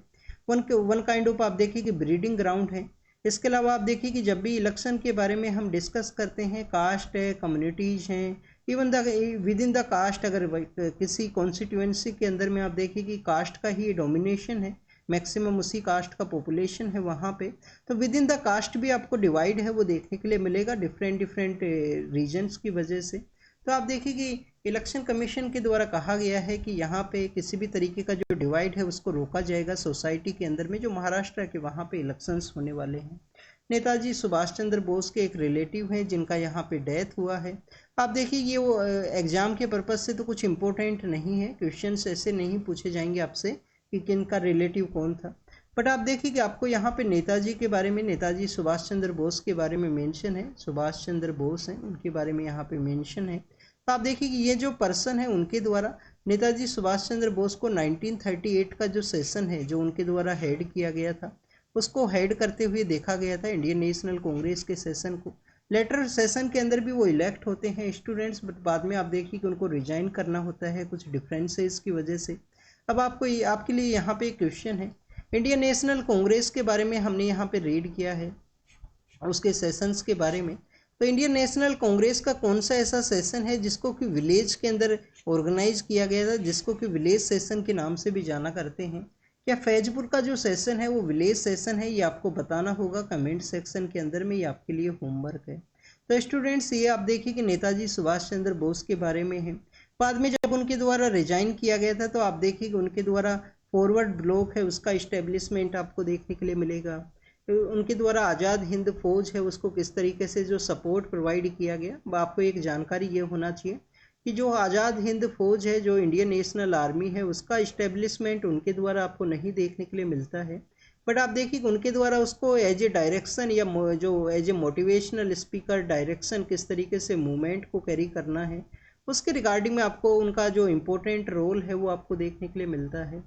वन काइंड ऑफ आप देखिए कि ब्रीडिंग ग्राउंड है। इसके अलावा आप देखिए कि जब भी इलेक्शन के बारे में हम डिस्कस करते हैं, कास्ट है, कम्युनिटीज़ हैं, even the within the caste, अगर किसी कॉन्स्टिट्यूएंसी के अंदर में आप देखिए कि कास्ट का ही डोमिनेशन है, मैक्सिमम उसी कास्ट का पॉपुलेशन है वहाँ पे, तो विद इन द कास्ट भी आपको डिवाइड है वो देखने के लिए मिलेगा डिफरेंट रीजन्स की वजह से। तो आप देखिए कि इलेक्शन कमीशन के द्वारा कहा गया है कि यहाँ पे किसी भी तरीके का जो डिवाइड है उसको रोका जाएगा सोसाइटी के अंदर में, जो महाराष्ट्र के वहाँ पे इलेक्शंस होने वाले हैं। नेताजी सुभाष चंद्र बोस के एक रिलेटिव हैं जिनका यहाँ पे डेथ हुआ है। आप देखिए ये वो एग्जाम के पर्पज से तो कुछ इम्पोर्टेंट नहीं है, क्वेश्चंस ऐसे नहीं पूछे जाएंगे आपसे कि किनका रिलेटिव कौन था, बट आप देखिए कि आपको यहाँ पे नेताजी के बारे में, नेताजी सुभाष चंद्र बोस के बारे में मेंशन है, सुभाष चंद्र बोस हैं उनके बारे में यहाँ पे मेंशन है। तो आप देखिए कि ये जो पर्सन है उनके द्वारा नेताजी सुभाष चंद्र बोस को 1938 का जो सेशन है जो उनके द्वारा हेड किया गया था, उसको हेड करते हुए देखा गया था इंडियन नेशनल कांग्रेस के सेशन को। लेटर सेशन के अंदर भी वो इलेक्ट होते हैं स्टूडेंट्स, बट बाद में आप देखिए कि उनको रिजाइन करना होता है कुछ डिफरेंसेस की वजह से। अब आपके लिए यहाँ पे क्वेश्चन है, इंडियन नेशनल कांग्रेस के बारे में हमने यहाँ पे रीड किया है उसके सेशंस के बारे में। तो इंडियन नेशनल कांग्रेस का कौन सा ऐसा सेशन है जिसको कि विलेज के अंदर ऑर्गेनाइज किया गया था, जिसको कि विलेज सेशन के नाम से भी जाना करते हैं? क्या फैजपुर का जो सेशन है वो विलेज सेशन है, ये आपको बताना होगा कमेंट सेक्शन के अंदर में, ये आपके लिए होमवर्क है। तो स्टूडेंट्स ये आप देखिए कि नेताजी सुभाष चंद्र बोस के बारे में है। बाद में जब उनके द्वारा रिजाइन किया गया था तो आप देखिए कि उनके द्वारा फॉरवर्ड ब्लॉक है उसका इस्टेब्लिशमेंट आपको देखने के लिए मिलेगा। उनके द्वारा आज़ाद हिंद फौज है उसको किस तरीके से जो सपोर्ट प्रोवाइड किया गया, आपको एक जानकारी ये होना चाहिए कि जो आज़ाद हिंद फौज है, जो इंडियन नेशनल आर्मी है, उसका इस्टेब्लिशमेंट उनके द्वारा आपको नहीं देखने के लिए मिलता है, बट आप देखिए उनके द्वारा उसको एज ए डायरेक्शन या जो as a motivational speaker direction किस तरीके से मूवमेंट को कैरी करना है, उसके रिगार्डिंग में आपको उनका जो इम्पोर्टेंट रोल है वो आपको देखने के लिए मिलता है।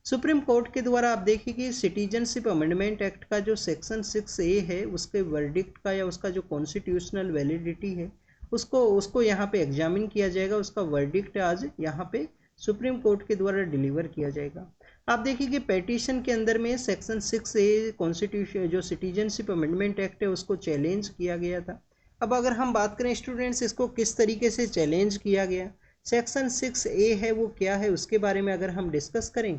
सुप्रीम कोर्ट के द्वारा आप देखिए कि सिटीजनशिप अमेंडमेंट एक्ट का जो सेक्शन 6A है उसके वर्डिक्ट का या उसका जो कॉन्स्टिट्यूशनल वैलिडिटी है उसको यहाँ पे एग्जामिन किया जाएगा, उसका वर्डिक्ट आज यहाँ पे सुप्रीम कोर्ट के द्वारा डिलीवर किया जाएगा। आप देखिए कि पेटिशन के अंदर में सेक्शन 6A कॉन्स्टिट्यूशन जो सिटीजनशिप अमेंडमेंट एक्ट है उसको चैलेंज किया गया था। अब अगर हम बात करें स्टूडेंट्स इसको किस तरीके से चैलेंज किया गया, सेक्शन 6A है वो क्या है उसके बारे में अगर हम डिस्कस करें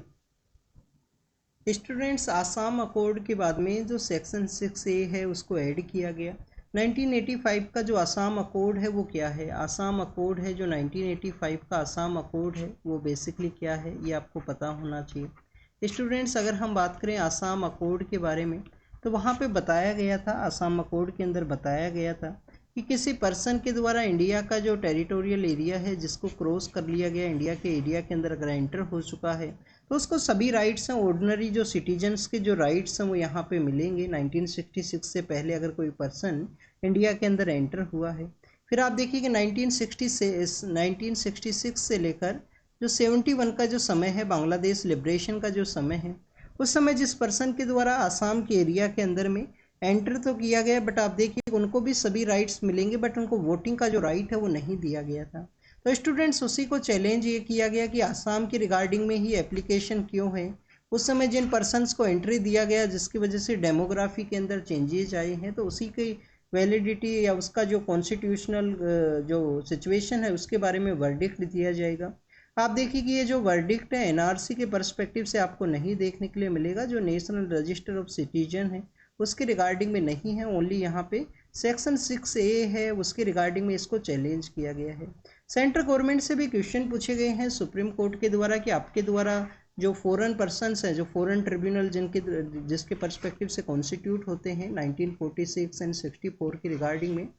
स्टूडेंट्स, आसाम अकॉर्ड के बाद में जो सेक्शन 6A है उसको ऐड किया गया। 1985 का जो आसाम अकॉर्ड है वो क्या है? आसाम अकॉर्ड है जो 1985 का आसाम अकॉर्ड है वो बेसिकली क्या है, ये आपको पता होना चाहिए। स्टूडेंट्स, अगर हम बात करें आसाम अकॉर्ड के बारे में, तो वहाँ पे बताया गया था, आसाम अकॉर्ड के अंदर बताया गया था कि किसी पर्सन के द्वारा इंडिया का जो टेरिटोरियल एरिया है जिसको क्रॉस कर लिया गया, इंडिया के एरिया के अंदर अगर एंटर हो चुका है, तो उसको सभी राइट्स हैं, ऑर्डिनरी जो सिटीजन्स के जो राइट्स हैं वो यहाँ पे मिलेंगे। 1966 से पहले अगर कोई पर्सन इंडिया के अंदर एंटर हुआ है। फिर आप देखिए कि 1966 से लेकर जो 71 का जो समय है, बांग्लादेश लिबरेशन का जो समय है, उस समय जिस पर्सन के द्वारा आसाम के एरिया के अंदर में एंटर तो किया गया, बट आप देखिए उनको भी सभी राइट्स मिलेंगे, बट उनको वोटिंग का जो राइट है वो नहीं दिया गया था। तो स्टूडेंट्स, उसी को चैलेंज ये किया गया कि आसाम की रिगार्डिंग में ही एप्लीकेशन क्यों है। उस समय जिन पर्सन्स को एंट्री दिया गया जिसकी वजह से डेमोग्राफी के अंदर चेंजेज आए हैं, तो उसी की वैलिडिटी या उसका जो कॉन्स्टिट्यूशनल जो सिचुएशन है उसके बारे में वर्डिक्ट दिया जाएगा। आप देखिए कि ये जो वर्डिक्ट है एनआरसी के पर्सपेक्टिव से आपको नहीं देखने के लिए मिलेगा, जो नेशनल रजिस्टर ऑफ सिटीजन है उसके रिगार्डिंग में नहीं है, ओनली यहाँ पे सेक्शन 6A है उसके रिगार्डिंग में इसको चैलेंज किया गया है। सेंट्रल गवर्नमेंट से भी क्वेश्चन पूछे गए हैं सुप्रीम कोर्ट के द्वारा कि आपके द्वारा जो फॉरेन पर्सन्स हैं, जो फॉरेन ट्रिब्यूनल जिसके पर्सपेक्टिव से कॉन्स्टिट्यूट होते हैं 1946 एंड 64 की रिगार्डिंग में,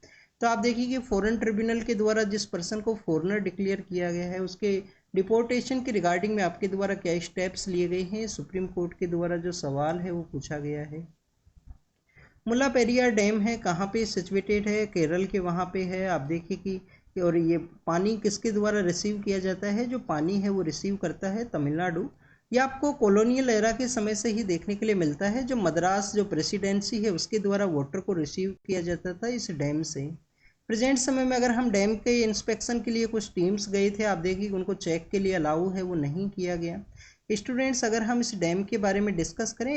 तो आप देखिए कि फॉरेन ट्रिब्यूनल के द्वारा जिस पर्सन को फॉरेनर डिक्लेयर किया गया है उसके डिपोर्टेशन के रिगार्डिंग में आपके द्वारा क्या स्टेप्स लिए गए हैं, सुप्रीम कोर्ट के द्वारा जो सवाल है वो पूछा गया है। मुल्ला पेरियार डैम है, कहाँ पे सिचुएटेड है? केरल के वहाँ पे है। आप देखिए कि और ये पानी किसके द्वारा रिसीव किया जाता है? जो पानी है वो रिसीव करता है तमिलनाडु। ये आपको कॉलोनियल एरा के समय से ही देखने के लिए मिलता है, जो मद्रास जो प्रेसिडेंसी है उसके द्वारा वाटर को रिसीव किया जाता था इस डैम से। प्रेजेंट समय में अगर हम डैम के इंस्पेक्शन के लिए कुछ टीम्स गए थे, आप देखिए उनको चेक के लिए अलाउ है, वो नहीं किया गया। स्टूडेंट्स, अगर हम इस डैम के बारे में डिस्कस करें,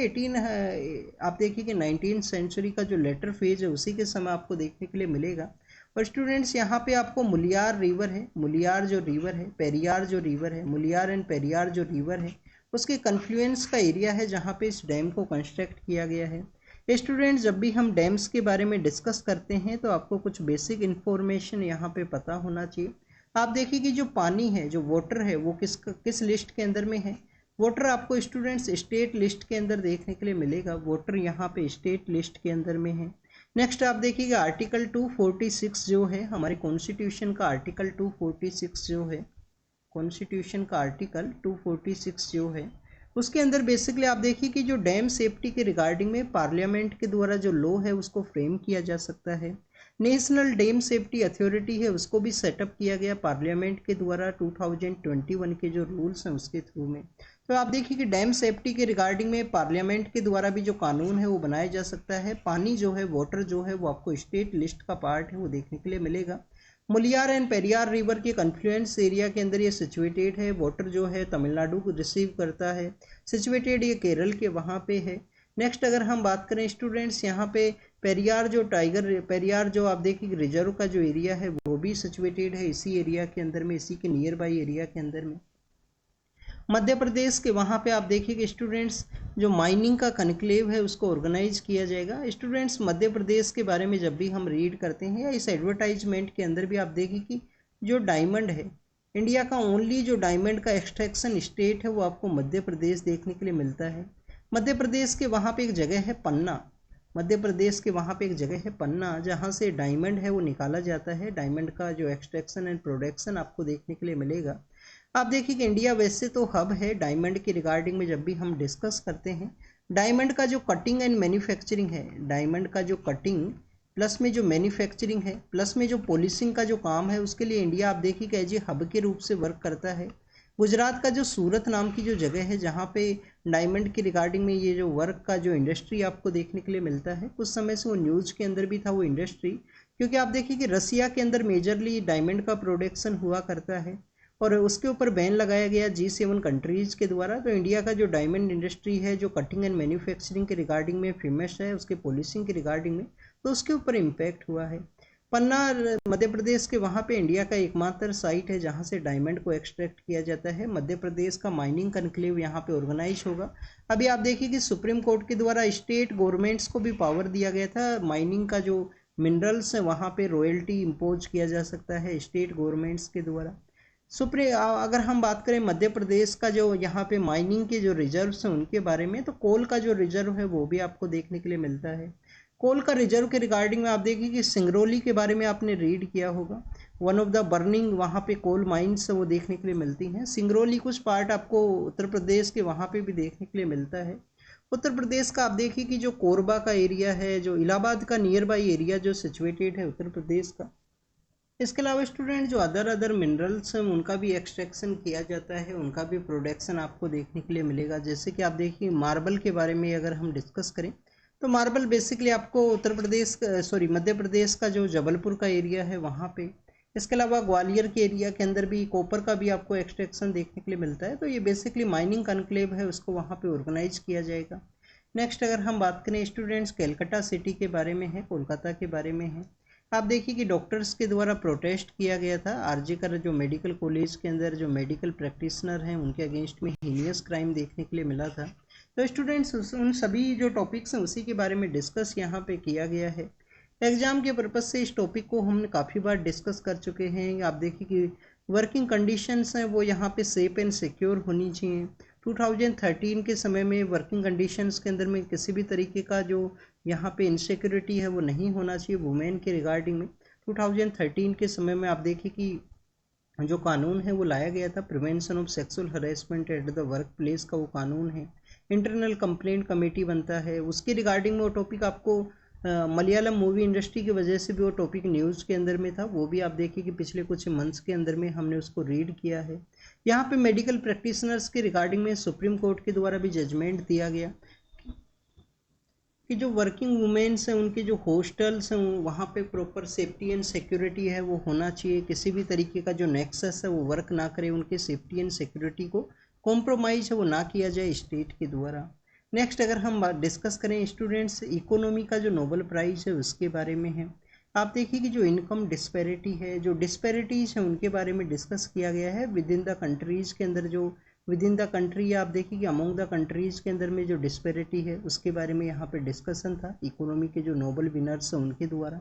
आप देखिए कि 19th सेंचुरी का जो लेटर फेज है उसी के समय आपको देखने के लिए मिलेगा। और स्टूडेंट्स, यहाँ पे आपको मुलियार रिवर है, मुलियार जो रिवर है, पेरियार जो रिवर है, मुलियार एंड पेरियार जो रिवर है उसके कन्फ्लुएंस का एरिया है जहाँ पे इस डैम को कंस्ट्रक्ट किया गया है। स्टूडेंट्स, जब भी हम डैम्स के बारे में डिस्कस करते हैं तो आपको कुछ बेसिक इन्फॉर्मेशन यहाँ पे पता होना चाहिए। आप देखिए कि जो पानी है, जो वाटर है, वो किस लिस्ट के अंदर में है? वाटर आपको स्टूडेंट्स स्टेट लिस्ट के अंदर देखने के लिए मिलेगा। वाटर यहाँ पे स्टेट लिस्ट के अंदर में है। नेक्स्ट आप देखिएगा आर्टिकल 246 जो है हमारे कॉन्स्टिट्यूशन का, आर्टिकल 246 जो है कॉन्स्टिट्यूशन का आर्टिकल 246 जो है उसके अंदर बेसिकली आप देखिए कि जो डैम सेफ्टी के रिगार्डिंग में पार्लियामेंट के द्वारा जो लॉ है उसको फ्रेम किया जा सकता है। नेशनल डैम सेफ्टी अथॉरिटी है उसको भी सेटअप किया गया पार्लियामेंट के द्वारा 2021 के जो रूल्स हैं उसके थ्रू में। तो आप देखिए कि डैम सेफ्टी के रिगार्डिंग में पार्लियामेंट के द्वारा भी जो कानून है वो बनाया जा सकता है। पानी जो है, वाटर जो है, वो आपको स्टेट लिस्ट का पार्ट है, वो देखने के लिए मिलेगा। मुलियार एंड पेरियार रिवर के कन्फ्लुएंस एरिया के अंदर ये सिचुएटेड है। वाटर जो है तमिलनाडु को रिसीव करता है, सिचुएटेड ये केरल के वहाँ पे है। नेक्स्ट अगर हम बात करें स्टूडेंट्स, यहाँ पे पेरियार जो पेरियार जो आप देखिए रिजर्व का जो एरिया है वो भी सिचुएटेड है इसी एरिया के अंदर में, इसी के नियर बाई एरिया के अंदर में। मध्य प्रदेश के वहाँ पे आप देखिए कि स्टूडेंट्स जो माइनिंग का कनक्लेव है उसको ऑर्गेनाइज किया जाएगा। स्टूडेंट्स, मध्य प्रदेश के बारे में जब भी हम रीड करते हैं या इस एडवर्टाइजमेंट के अंदर भी आप देखिए कि जो डायमंड है, इंडिया का ओनली जो डायमंड का एक्सट्रैक्शन स्टेट है वो आपको मध्य प्रदेश देखने के लिए मिलता है। मध्य प्रदेश के वहाँ पे एक जगह है पन्ना, मध्य प्रदेश के वहाँ पे एक जगह है पन्ना जहाँ से डायमंड है वो निकाला जाता है। डायमंड का जो एक्सट्रैक्शन एंड प्रोडक्शन आपको देखने के लिए मिलेगा। आप देखिए कि इंडिया वैसे तो हब है डायमंड की रिगार्डिंग में, जब भी हम डिस्कस करते हैं डायमंड का जो कटिंग एंड मैन्युफैक्चरिंग है, डायमंड का जो कटिंग प्लस में जो मैन्युफैक्चरिंग है प्लस में जो पॉलिशिंग का जो काम है उसके लिए इंडिया आप देखिए कि एज ए हब के रूप से वर्क करता है। गुजरात का जो सूरत नाम की जो जगह है जहाँ पे डायमंड की रिगार्डिंग में ये जो वर्क का जो इंडस्ट्री आपको देखने के लिए मिलता है, कुछ समय से वो न्यूज़ के अंदर भी था वो इंडस्ट्री, क्योंकि आप देखिए कि रसिया के अंदर मेजरली डायमंड का प्रोडक्शन हुआ करता है और उसके ऊपर बैन लगाया गया G7 कंट्रीज़ के द्वारा। तो इंडिया का जो डायमंड इंडस्ट्री है जो कटिंग एंड मैन्युफैक्चरिंग के रिगार्डिंग में फेमस है, उसके पॉलिशिंग के रिगार्डिंग में, तो उसके ऊपर इम्पैक्ट हुआ है। पन्ना मध्य प्रदेश के वहाँ पे इंडिया का एकमात्र साइट है जहाँ से डायमंड को एक्सट्रैक्ट किया जाता है। मध्य प्रदेश का माइनिंग कनक्लेव यहाँ पे ऑर्गेनाइज होगा। अभी आप देखिए कि सुप्रीम कोर्ट के द्वारा स्टेट गवर्नमेंट्स को भी पावर दिया गया था, माइनिंग का जो मिनरल्स है वहाँ पे रॉयल्टी इम्पोज किया जा सकता है स्टेट गवर्नमेंट्स के द्वारा। अगर हम बात करें मध्य प्रदेश का जो यहाँ पे माइनिंग के जो रिजर्व्स हैं उनके बारे में, तो कोल का जो रिजर्व है वो भी आपको देखने के लिए मिलता है। कोल का रिजर्व के रिगार्डिंग में आप देखिए कि सिंगरौली के बारे में आपने रीड किया होगा, वन ऑफ द बर्निंग वहाँ पे कोल माइंस वो देखने के लिए मिलती हैं। सिंगरौली कुछ पार्ट आपको उत्तर प्रदेश के वहाँ पे भी देखने के लिए मिलता है। उत्तर प्रदेश का आप देखिए कि जो कोरबा का एरिया है, जो इलाहाबाद का नियर बाई एरिया जो सिचुएटेड है उत्तर प्रदेश का। इसके अलावा स्टूडेंट जो अदर मिनरल्स हैं उनका भी एक्सट्रैक्शन किया जाता है, उनका भी प्रोडक्शन आपको देखने के लिए मिलेगा। जैसे कि आप देखिए मार्बल के बारे में अगर हम डिस्कस करें तो मार्बल बेसिकली आपको मध्य प्रदेश का जो जबलपुर का एरिया है वहाँ पे। इसके अलावा ग्वालियर के एरिया के अंदर भी कॉपर का भी आपको एक्सट्रैक्शन देखने के लिए मिलता है। तो ये बेसिकली माइनिंग कनक्लेव है, उसको वहाँ पे ऑर्गेनाइज किया जाएगा। नेक्स्ट अगर हम बात करें स्टूडेंट्स कैलकाटा सिटी के बारे में है, कोलकाता के बारे में है। आप देखिए कि डॉक्टर्स के द्वारा प्रोटेस्ट किया गया था आरजे कर जो मेडिकल कॉलेज के अंदर जो मेडिकल प्रैक्टिशनर हैं उनके अगेंस्ट में हीनियस क्राइम देखने के लिए मिला था। तो स्टूडेंट्स उन सभी जो टॉपिक्स हैं उसी के बारे में डिस्कस यहाँ पे किया गया है। एग्जाम के पर्पज़ से इस टॉपिक को हमने काफ़ी बार डिस्कस कर चुके हैं। आप देखिए कि वर्किंग कंडीशंस हैं वो यहाँ पे सेफ एंड सिक्योर होनी चाहिए। 2013 के समय में वर्किंग कंडीशंस के अंदर में किसी भी तरीके का जो यहाँ पे इनसिक्योरिटी है वो नहीं होना चाहिए वुमेन के रिगार्डिंग में। 2013 के समय में आप देखिए कि जो कानून है वो लाया गया था, prevention of sexual harassment at the work place का वो कानून है। इंटरनल कंप्लेंट कमेटी बनता है, उसके रिगार्डिंग में वो टॉपिक आपको मलयालम मूवी इंडस्ट्री की वजह से भी वो टॉपिक न्यूज़ के अंदर में था, वो भी आप देखिए कि पिछले कुछ मंथ्स के अंदर में हमने उसको रीड किया है। यहाँ पे मेडिकल प्रैक्टिशनर्स के रिगार्डिंग में सुप्रीम कोर्ट के द्वारा भी जजमेंट दिया गया कि जो वर्किंग वुमेन्स हैं उनके जो हॉस्टल्स हैं वहाँ पे प्रॉपर सेफ्टी एंड सिक्योरिटी है वो होना चाहिए। किसी भी तरीके का जो नेक्सस है वो वर्क ना करे, उनके सेफ्टी एंड सिक्योरिटी को कॉम्प्रोमाइज़ है वो ना किया जाए स्टेट के द्वारा। नेक्स्ट अगर हम डिस्कस करें स्टूडेंट्स इकोनॉमी का जो नोबेल प्राइज़ है उसके बारे में है। आप देखिए कि जो इनकम डिस्पैरिटी है, जो डिस्पैरिटीज़ हैं उनके बारे में डिस्कस किया गया है विद इन द कंट्रीज़ के अंदर। जो विद इन द कंट्री आप देखिए कि अमोंग द कंट्रीज़ के अंदर में जो डिस्पैरिटी है उसके बारे में यहाँ पे डिस्कशन था इकोनॉमी के जो नोबेल विनर्स हैं उनके द्वारा।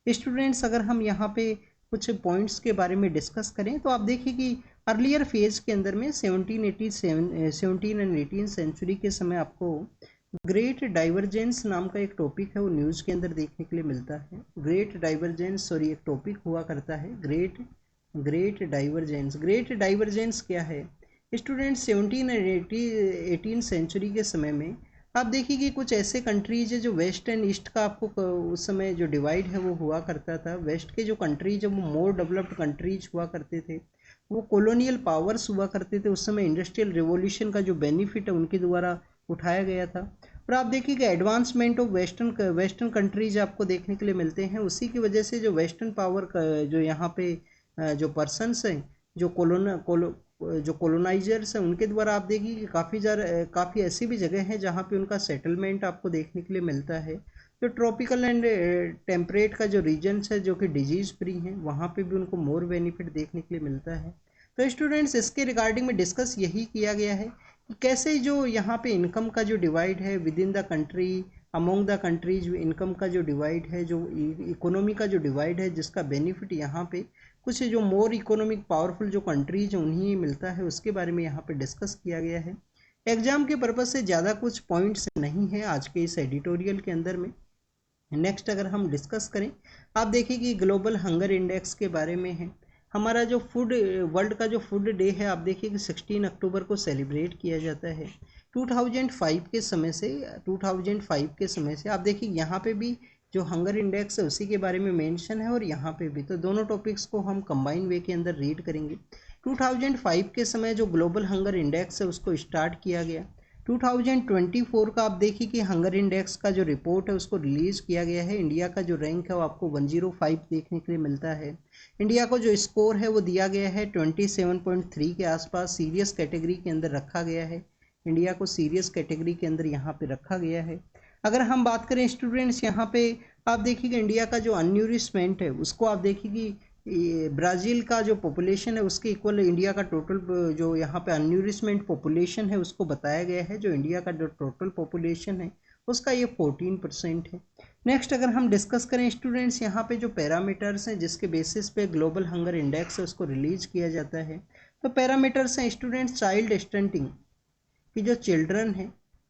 स्टूडेंट्स अगर हम यहाँ पे कुछ पॉइंट्स के बारे में डिस्कस करें तो आप देखिए कि अर्लियर फेज के अंदर में 17 एंड 18 सेंचुरी के समय आपको ग्रेट डाइवर्जेंस नाम का एक टॉपिक है वो न्यूज़ के अंदर देखने के लिए मिलता है। ग्रेट डाइवर्जेंस एक टॉपिक हुआ करता है ग्रेट डाइवर्जेंस क्या है स्टूडेंट 17 एंड 18 सेंचुरी के समय में आप देखिए कि कुछ ऐसे कंट्रीज है जो वेस्ट एंड ईस्ट का आपको उस समय जो डिवाइड है वो हुआ करता था। वेस्ट के जो कंट्रीज है वो मोर डेवलप्ड कंट्रीज हुआ करते थे, वो कॉलोनियल पावर्स हुआ करते थे। उस समय इंडस्ट्रियल रिवॉल्यूशन का जो बेनिफिट है उनके द्वारा उठाया गया था। और आप देखिए कि एडवांसमेंट ऑफ वेस्टर्न कंट्रीज आपको देखने के लिए मिलते हैं। उसी की वजह से जो वेस्टर्न पावर जो यहाँ पे जो पर्सनस हैं जो कॉलोनाइजर्स हैं उनके द्वारा आप देखिए कि काफ़ी ऐसी भी जगह हैं जहाँ पे उनका सेटलमेंट आपको देखने के लिए मिलता है। जो ट्रॉपिकल एंड टेम्परेट का जो रीजन्स है जो कि डिजीज़ फ्री हैं वहाँ पे भी उनको मोर बेनिफिट देखने के लिए मिलता है। तो स्टूडेंट्स इसके रिगार्डिंग में डिस्कस यही किया गया है कि कैसे जो यहाँ पे इनकम का जो डिवाइड है with in the country among the countries, income का जो डिवाइड है, जो इकोनॉमी का जो डिवाइड है जिसका बेनिफिट यहाँ पे कुछ जो मोर इकोनॉमिक पावरफुल जो कंट्रीज उन्हीं मिलता है, उसके बारे में यहाँ पे डिस्कस किया गया है। एग्जाम के पर्पज़ से ज़्यादा कुछ पॉइंट्स नहीं है आज के इस एडिटोरियल के अंदर में। नेक्स्ट अगर हम डिस्कस करें आप देखिए कि ग्लोबल हंगर इंडेक्स के बारे में है। हमारा जो वर्ल्ड का जो फूड डे है आप देखिए कि 16 अक्टूबर को सेलिब्रेट किया जाता है। 2005 के समय से आप देखिए यहाँ पे भी जो हंगर इंडेक्स है उसी के बारे में मेंशन है और यहाँ पे भी, तो दोनों टॉपिक्स को हम कंबाइन वे के अंदर रीड करेंगे। 2005 के समय जो ग्लोबल हंगर इंडेक्स है उसको स्टार्ट किया गया। 2024 का आप देखिए कि हंगर इंडेक्स का जो रिपोर्ट है उसको रिलीज़ किया गया है। इंडिया का जो रैंक है वो आपको 105 देखने के लिए मिलता है। इंडिया को जो स्कोर है वो दिया गया है 27.3 के आसपास, सीरियस कैटेगरी के अंदर रखा गया है। इंडिया को सीरियस कैटेगरी के अंदर यहाँ पे रखा गया है। अगर हम बात करें स्टूडेंट्स यहाँ पे आप देखिए कि इंडिया का जो अनन्यूरिशमेंट है उसको आप देखिए कि ब्राज़ील का जो पॉपुलेशन है उसके इक्वल इंडिया का टोटल जो यहाँ पे अनन्यूरिशमेंट पॉपुलेशन है उसको बताया गया है। जो इंडिया का जो टोटल पॉपुलेशन है उसका ये 14% है। नेक्स्ट अगर हम डिस्कस करें स्टूडेंट्स, यहाँ पे जो पैरामीटर्स हैं जिसके बेसिस पे ग्लोबल हंगर इंडेक्स है उसको रिलीज किया जाता है, तो पैरामीटर्स हैं स्टूडेंट्स चाइल्ड स्टंटिंग कि जो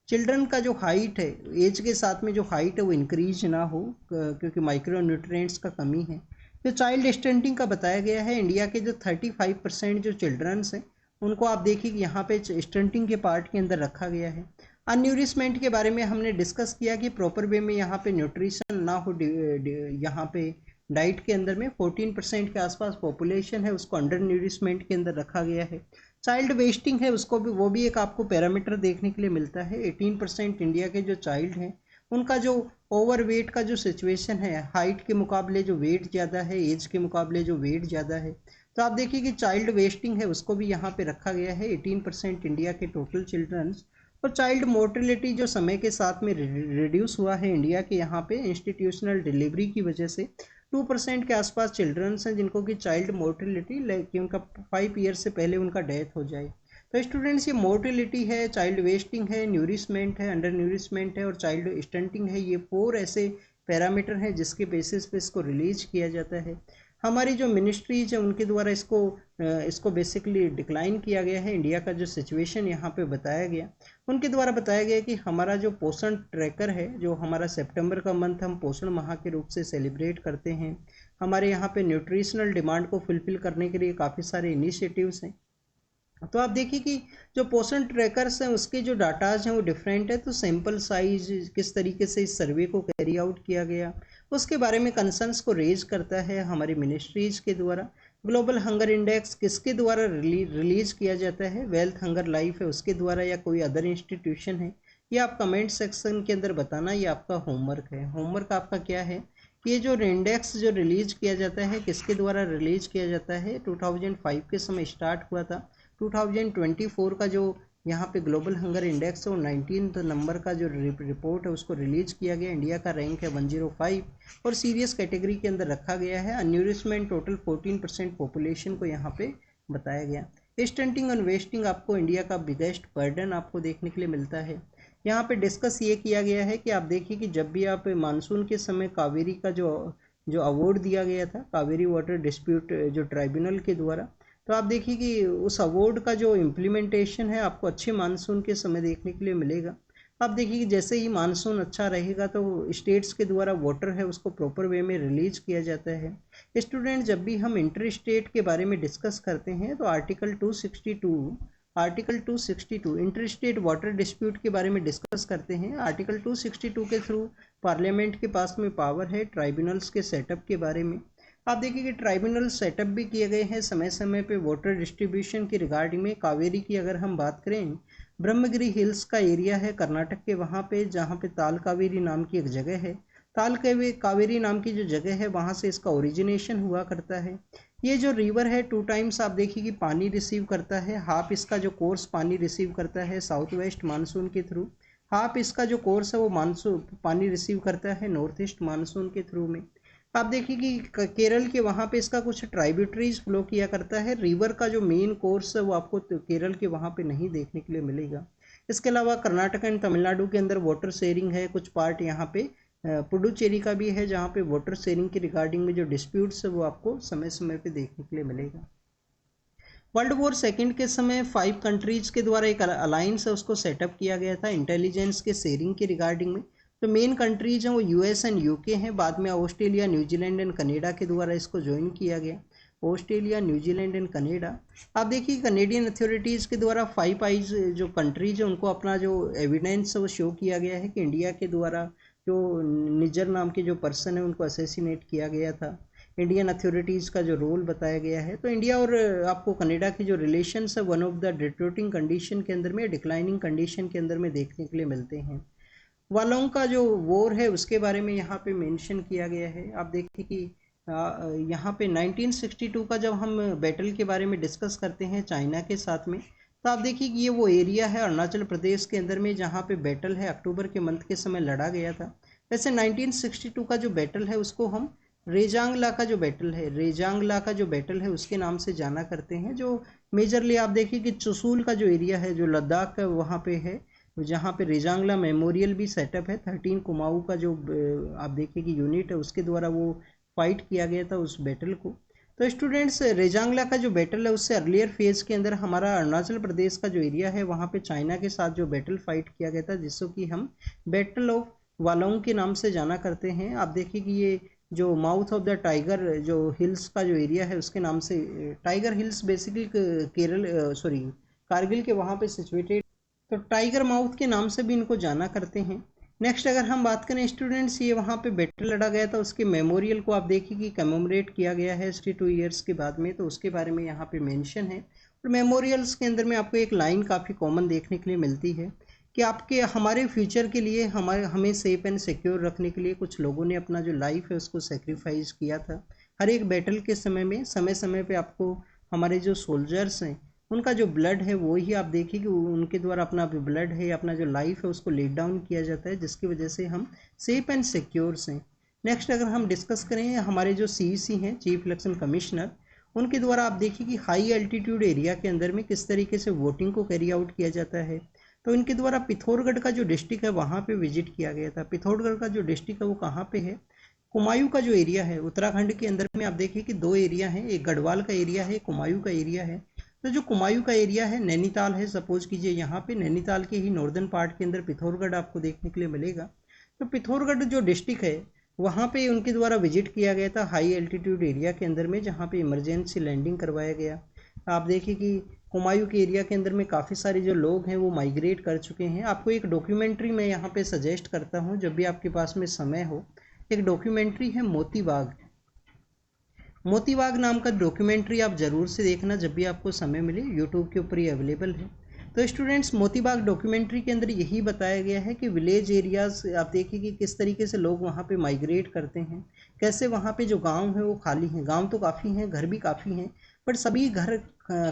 चिल्ड्रन का जो हाइट है, एज के साथ में जो हाइट है वो इंक्रीज ना हो क्योंकि माइक्रो न्यूट्रिएंट्स का कमी है। जो चाइल्ड स्टंटिंग का बताया गया है, इंडिया के जो 35% जो चिल्ड्रंस हैं उनको आप देखिए कि यहाँ पे स्टंटिंग के पार्ट के अंदर रखा गया है। अनन्यूरिशमेंट के बारे में हमने डिस्कस किया कि प्रॉपर वे में यहाँ पे न्यूट्रिशन ना हो, यहाँ पे डाइट के अंदर में 14% के आसपास पॉपुलेशन है उसको अंडर न्यूरिशमेंट के अंदर रखा गया है। चाइल्ड वेस्टिंग है उसको भी, वो भी एक आपको पैरामीटर देखने के लिए मिलता है। 18% इंडिया के जो चाइल्ड हैं उनका जो ओवर वेट का जो सिचुएशन है, हाइट के मुकाबले जो वेट ज़्यादा है, एज के मुकाबले जो वेट ज़्यादा है, तो आप देखिए कि चाइल्ड वेस्टिंग है उसको भी यहाँ पे रखा गया है 18% इंडिया के टोटल चिल्ड्रंस। और चाइल्ड मोर्टेलिटी जो समय के साथ में रिड्यूस हुआ है इंडिया के यहाँ पे इंस्टीट्यूशनल डिलीवरी की वजह से 2% के आसपास चिल्ड्रंस हैं जिनको कि चाइल्ड मोर्टेलिटी कि उनका 5 ईयर से पहले उनका डेथ हो जाए। तो स्टूडेंट्स ये मोर्टेलिटी है, चाइल्ड वेस्टिंग है, न्यूरिशमेंट है, अंडर न्यूरिशमेंट है और चाइल्ड स्टंटिंग है, ये 4 ऐसे पैरामीटर हैं जिसके बेसिस पे इसको रिलीज किया जाता है। हमारी जो मिनिस्ट्रीज है उनके द्वारा इसको बेसिकली डिक्लाइन किया गया है। इंडिया का जो सिचुएशन यहाँ पे बताया गया, उनके द्वारा बताया गया कि हमारा जो पोषण ट्रैकर है, जो हमारा सितंबर का मंथ हम पोषण माह के रूप से सेलिब्रेट करते हैं, हमारे यहाँ पे न्यूट्रिशनल डिमांड को फुलफिल करने के लिए काफ़ी सारे इनिशिएटिव्स हैं। तो आप देखिए कि जो पोषण ट्रैकर्स हैं उसके जो डाटाज हैं वो डिफरेंट है। तो सैंपल साइज किस तरीके से इस सर्वे को कैरी आउट किया गया उसके बारे में कंसर्न्स को रेज करता है हमारी मिनिस्ट्रीज के द्वारा। ग्लोबल हंगर इंडेक्स किसके द्वारा रिलीज किया जाता है, वेल्थ हंगर लाइफ है उसके द्वारा या कोई अदर इंस्टीट्यूशन है, ये आप कमेंट सेक्शन के अंदर बताना, ये आपका होमवर्क है। होमवर्क आपका क्या है कि ये जो इंडेक्स जो रिलीज किया जाता है किसके द्वारा रिलीज किया जाता है, 2005 के समय स्टार्ट हुआ था। 2024 का जो यहाँ पे ग्लोबल हंगर इंडेक्स है वो 19 नंबर का जो रिपोर्ट है उसको रिलीज किया गया। इंडिया का रैंक है 105 और सीरियस कैटेगरी के अंदर रखा गया है। अनन्यूरिशमेंट टोटल 14% पॉपुलेशन को यहाँ पे बताया गया। स्टंटिंग और वेस्टिंग आपको इंडिया का बिगेस्ट बर्डन आपको देखने के लिए मिलता है। यहाँ पे डिस्कस ये किया गया है कि आप देखिए कि जब भी आप मानसून के समय कावेरी का जो अवार्ड दिया गया था कावेरी वाटर डिस्प्यूट जो ट्राइब्यूनल के द्वारा, तो आप देखिए कि उस अवार्ड का जो इम्प्लीमेंटेशन है आपको अच्छे मानसून के समय देखने के लिए मिलेगा। आप देखिए कि जैसे ही मानसून अच्छा रहेगा तो स्टेट्स के द्वारा वाटर है उसको प्रॉपर वे में रिलीज किया जाता है। स्टूडेंट जब भी हम इंटर स्टेट के बारे में डिस्कस करते हैं तो article 262 inter state water dispute के बारे में डिस्कस करते हैं। आर्टिकल 262 के थ्रू पार्लियामेंट के पास में पावर है ट्राइब्यूनल्स के सेटअप के बारे में। आप देखिए कि ट्राइब्यूनल सेटअप भी किए गए हैं समय समय पे वाटर डिस्ट्रीब्यूशन की रिगार्डिंग में। कावेरी की अगर हम बात करें, ब्रह्मगिरी हिल्स का एरिया है कर्नाटक के, वहाँ पे जहाँ पे ताल कावेरी नाम की एक जगह है, ताल कावेरी नाम की जो जगह है वहाँ से इसका ओरिजिनेशन हुआ करता है। ये जो रिवर है 2 टाइम्स आप देखिए कि पानी रिसीव करता है। हाफ इसका जो कोर्स पानी रिसीव करता है साउथ वेस्ट मानसून के थ्रू, हाफ इसका जो कोर्स है वो मानसून पानी रिसीव करता है नॉर्थ ईस्ट मानसून के थ्रू में। आप देखिए कि केरल के वहाँ पे इसका कुछ ट्राइब्यूटरीज फ्लो किया करता है। रिवर का जो मेन कोर्स है वो आपको केरल के वहाँ पे नहीं देखने के लिए मिलेगा। इसके अलावा कर्नाटक एंड तमिलनाडु के अंदर वाटर शेयरिंग है, कुछ पार्ट यहाँ पे पुडुचेरी का भी है जहाँ पे वाटर शेयरिंग की रिगार्डिंग में जो डिस्प्यूट्स है वो आपको समय समय पे देखने के लिए मिलेगा। वर्ल्ड वॉर सेकेंड के समय 5 कंट्रीज के द्वारा एक अलायंस है उसको सेटअप किया गया था इंटेलिजेंस के शेयरिंग की रिगार्डिंग में। तो मेन कंट्रीज हैं वो यूएस एंड यूके हैं, बाद में ऑस्ट्रेलिया न्यूजीलैंड एंड कनाडा के द्वारा इसको ज्वाइन किया गया। Australia New Zealand and Canada. आप देखिए कनेडियन अथॉरिटीज़ के द्वारा 5 आइज जो कंट्रीज है उनको अपना जो एविडेंस है वो शो किया गया है कि इंडिया के द्वारा जो निजर नाम के जो पर्सन है उनको असैसिनेट किया गया था। इंडियन अथॉरिटीज़ का जो रोल बताया गया है। तो इंडिया और आपको कनाडा की जो रिलेशंस है one of the deteriorating condition के अंदर में, डिक्लाइनिंग कंडीशन के अंदर में देखने के लिए मिलते हैं। वालों का जो वॉर है उसके बारे में यहाँ पे मेंशन किया गया है। आप देखिए कि यहाँ पे 1962 का जब हम बैटल के बारे में डिस्कस करते हैं चाइना के साथ में, तो आप देखिए कि ये वो एरिया है अरुणाचल प्रदेश के अंदर में जहाँ पे बैटल है अक्टूबर के मंथ के समय लड़ा गया था। वैसे 1962 का जो बैटल है उसको हम रेजांगला का जो बैटल है उसके नाम से जाना करते हैं, जो मेजरली आप देखिए कि चुशूल का जो एरिया है जो लद्दाख का वहाँ पे है, जहाँ पे रेजांगला मेमोरियल भी सेटअप है। 13 कुमाऊँ का जो आप देखिए कि यूनिट है उसके द्वारा वो फाइट किया गया था उस बैटल को। तो स्टूडेंट्स, रेजांगला का जो बैटल है उससे अर्लियर फेज के अंदर हमारा अरुणाचल प्रदेश का जो एरिया है वहाँ पे चाइना के साथ जो बैटल फाइट किया गया था, जिसको कि हम बैटल ऑफ वालोंग के नाम से जाना करते हैं। आप देखिए कि ये जो माउथ ऑफ द टाइगर जो हिल्स का जो एरिया है उसके नाम से, टाइगर हिल्स बेसिकली कारगिल के वहाँ पे सिचुएटेड, तो टाइगर माउथ के नाम से भी इनको जाना करते हैं। नेक्स्ट अगर हम बात करें स्टूडेंट्स, ये वहाँ पे बैटल लड़ा गया था, उसके मेमोरियल को आप देखिए कि कमेमोरेट किया गया है 62 ईयर्स के बाद में, तो उसके बारे में यहाँ पे मेंशन है। और मेमोरियल्स के अंदर में आपको एक लाइन काफ़ी कॉमन देखने के लिए मिलती है कि आपके हमारे फ्यूचर के लिए हमें सेफ एंड सिक्योर रखने के लिए कुछ लोगों ने अपना जो लाइफ है उसको सेक्रीफाइस किया था। हर एक बैटल के समय में समय समय पे आपको हमारे जो सोल्जर्स हैं उनका जो ब्लड है वो ही आप देखिए कि उनके द्वारा अपना ब्लड है, अपना जो लाइफ है उसको लेट डाउन किया जाता है, जिसकी वजह से हम सेफ एंड सिक्योर हैं। नेक्स्ट अगर हम डिस्कस करें हमारे जो CEC हैं, चीफ इलेक्शन कमिश्नर, उनके द्वारा आप देखिए कि हाई एल्टीट्यूड एरिया के अंदर में किस तरीके से वोटिंग को कैरी आउट किया जाता है। तो इनके द्वारा पिथौरगढ़ का जो डिस्ट्रिक्ट है वहाँ पे विजिट किया गया था। पिथौरगढ़ का जो डिस्ट्रिक्ट है वो कहाँ पे है, कुमायूं का जो एरिया है उत्तराखंड के अंदर में, आप देखिए कि दो एरिया हैं, एक गढ़वाल का एरिया है, कुमायूं का एरिया है। तो जो कुमायूं का एरिया है नैनीताल है, सपोज कीजिए यहाँ पे नैनीताल के ही नॉर्दर्न पार्ट के अंदर पिथौरगढ़ आपको देखने के लिए मिलेगा। तो पिथौरगढ़ जो डिस्ट्रिक्ट है वहाँ पे उनके द्वारा विजिट किया गया था हाई एल्टीट्यूड एरिया के अंदर में, जहाँ पे इमरजेंसी लैंडिंग करवाया गया। आप देखिए कि कुमायूं के एरिया के अंदर में काफ़ी सारे जो लोग हैं वो माइग्रेट कर चुके हैं। आपको एक डॉक्यूमेंट्री मैं यहाँ पे सजेस्ट करता हूँ जब भी आपके पास में समय हो, एक डॉक्यूमेंट्री है मोती बाग नाम का डॉक्यूमेंट्री आप ज़रूर से देखना जब भी आपको समय मिले, यूट्यूब के ऊपर ये अवेलेबल है। तो स्टूडेंट्स, मोती बाग डॉक्यूमेंट्री के अंदर यही बताया गया है कि विलेज एरियाज आप देखिए कि किस तरीके से लोग वहाँ पे माइग्रेट करते हैं, कैसे वहाँ पे जो गांव है वो खाली हैं, गांव तो काफ़ी हैं, घर भी काफ़ी हैं, बट सभी घर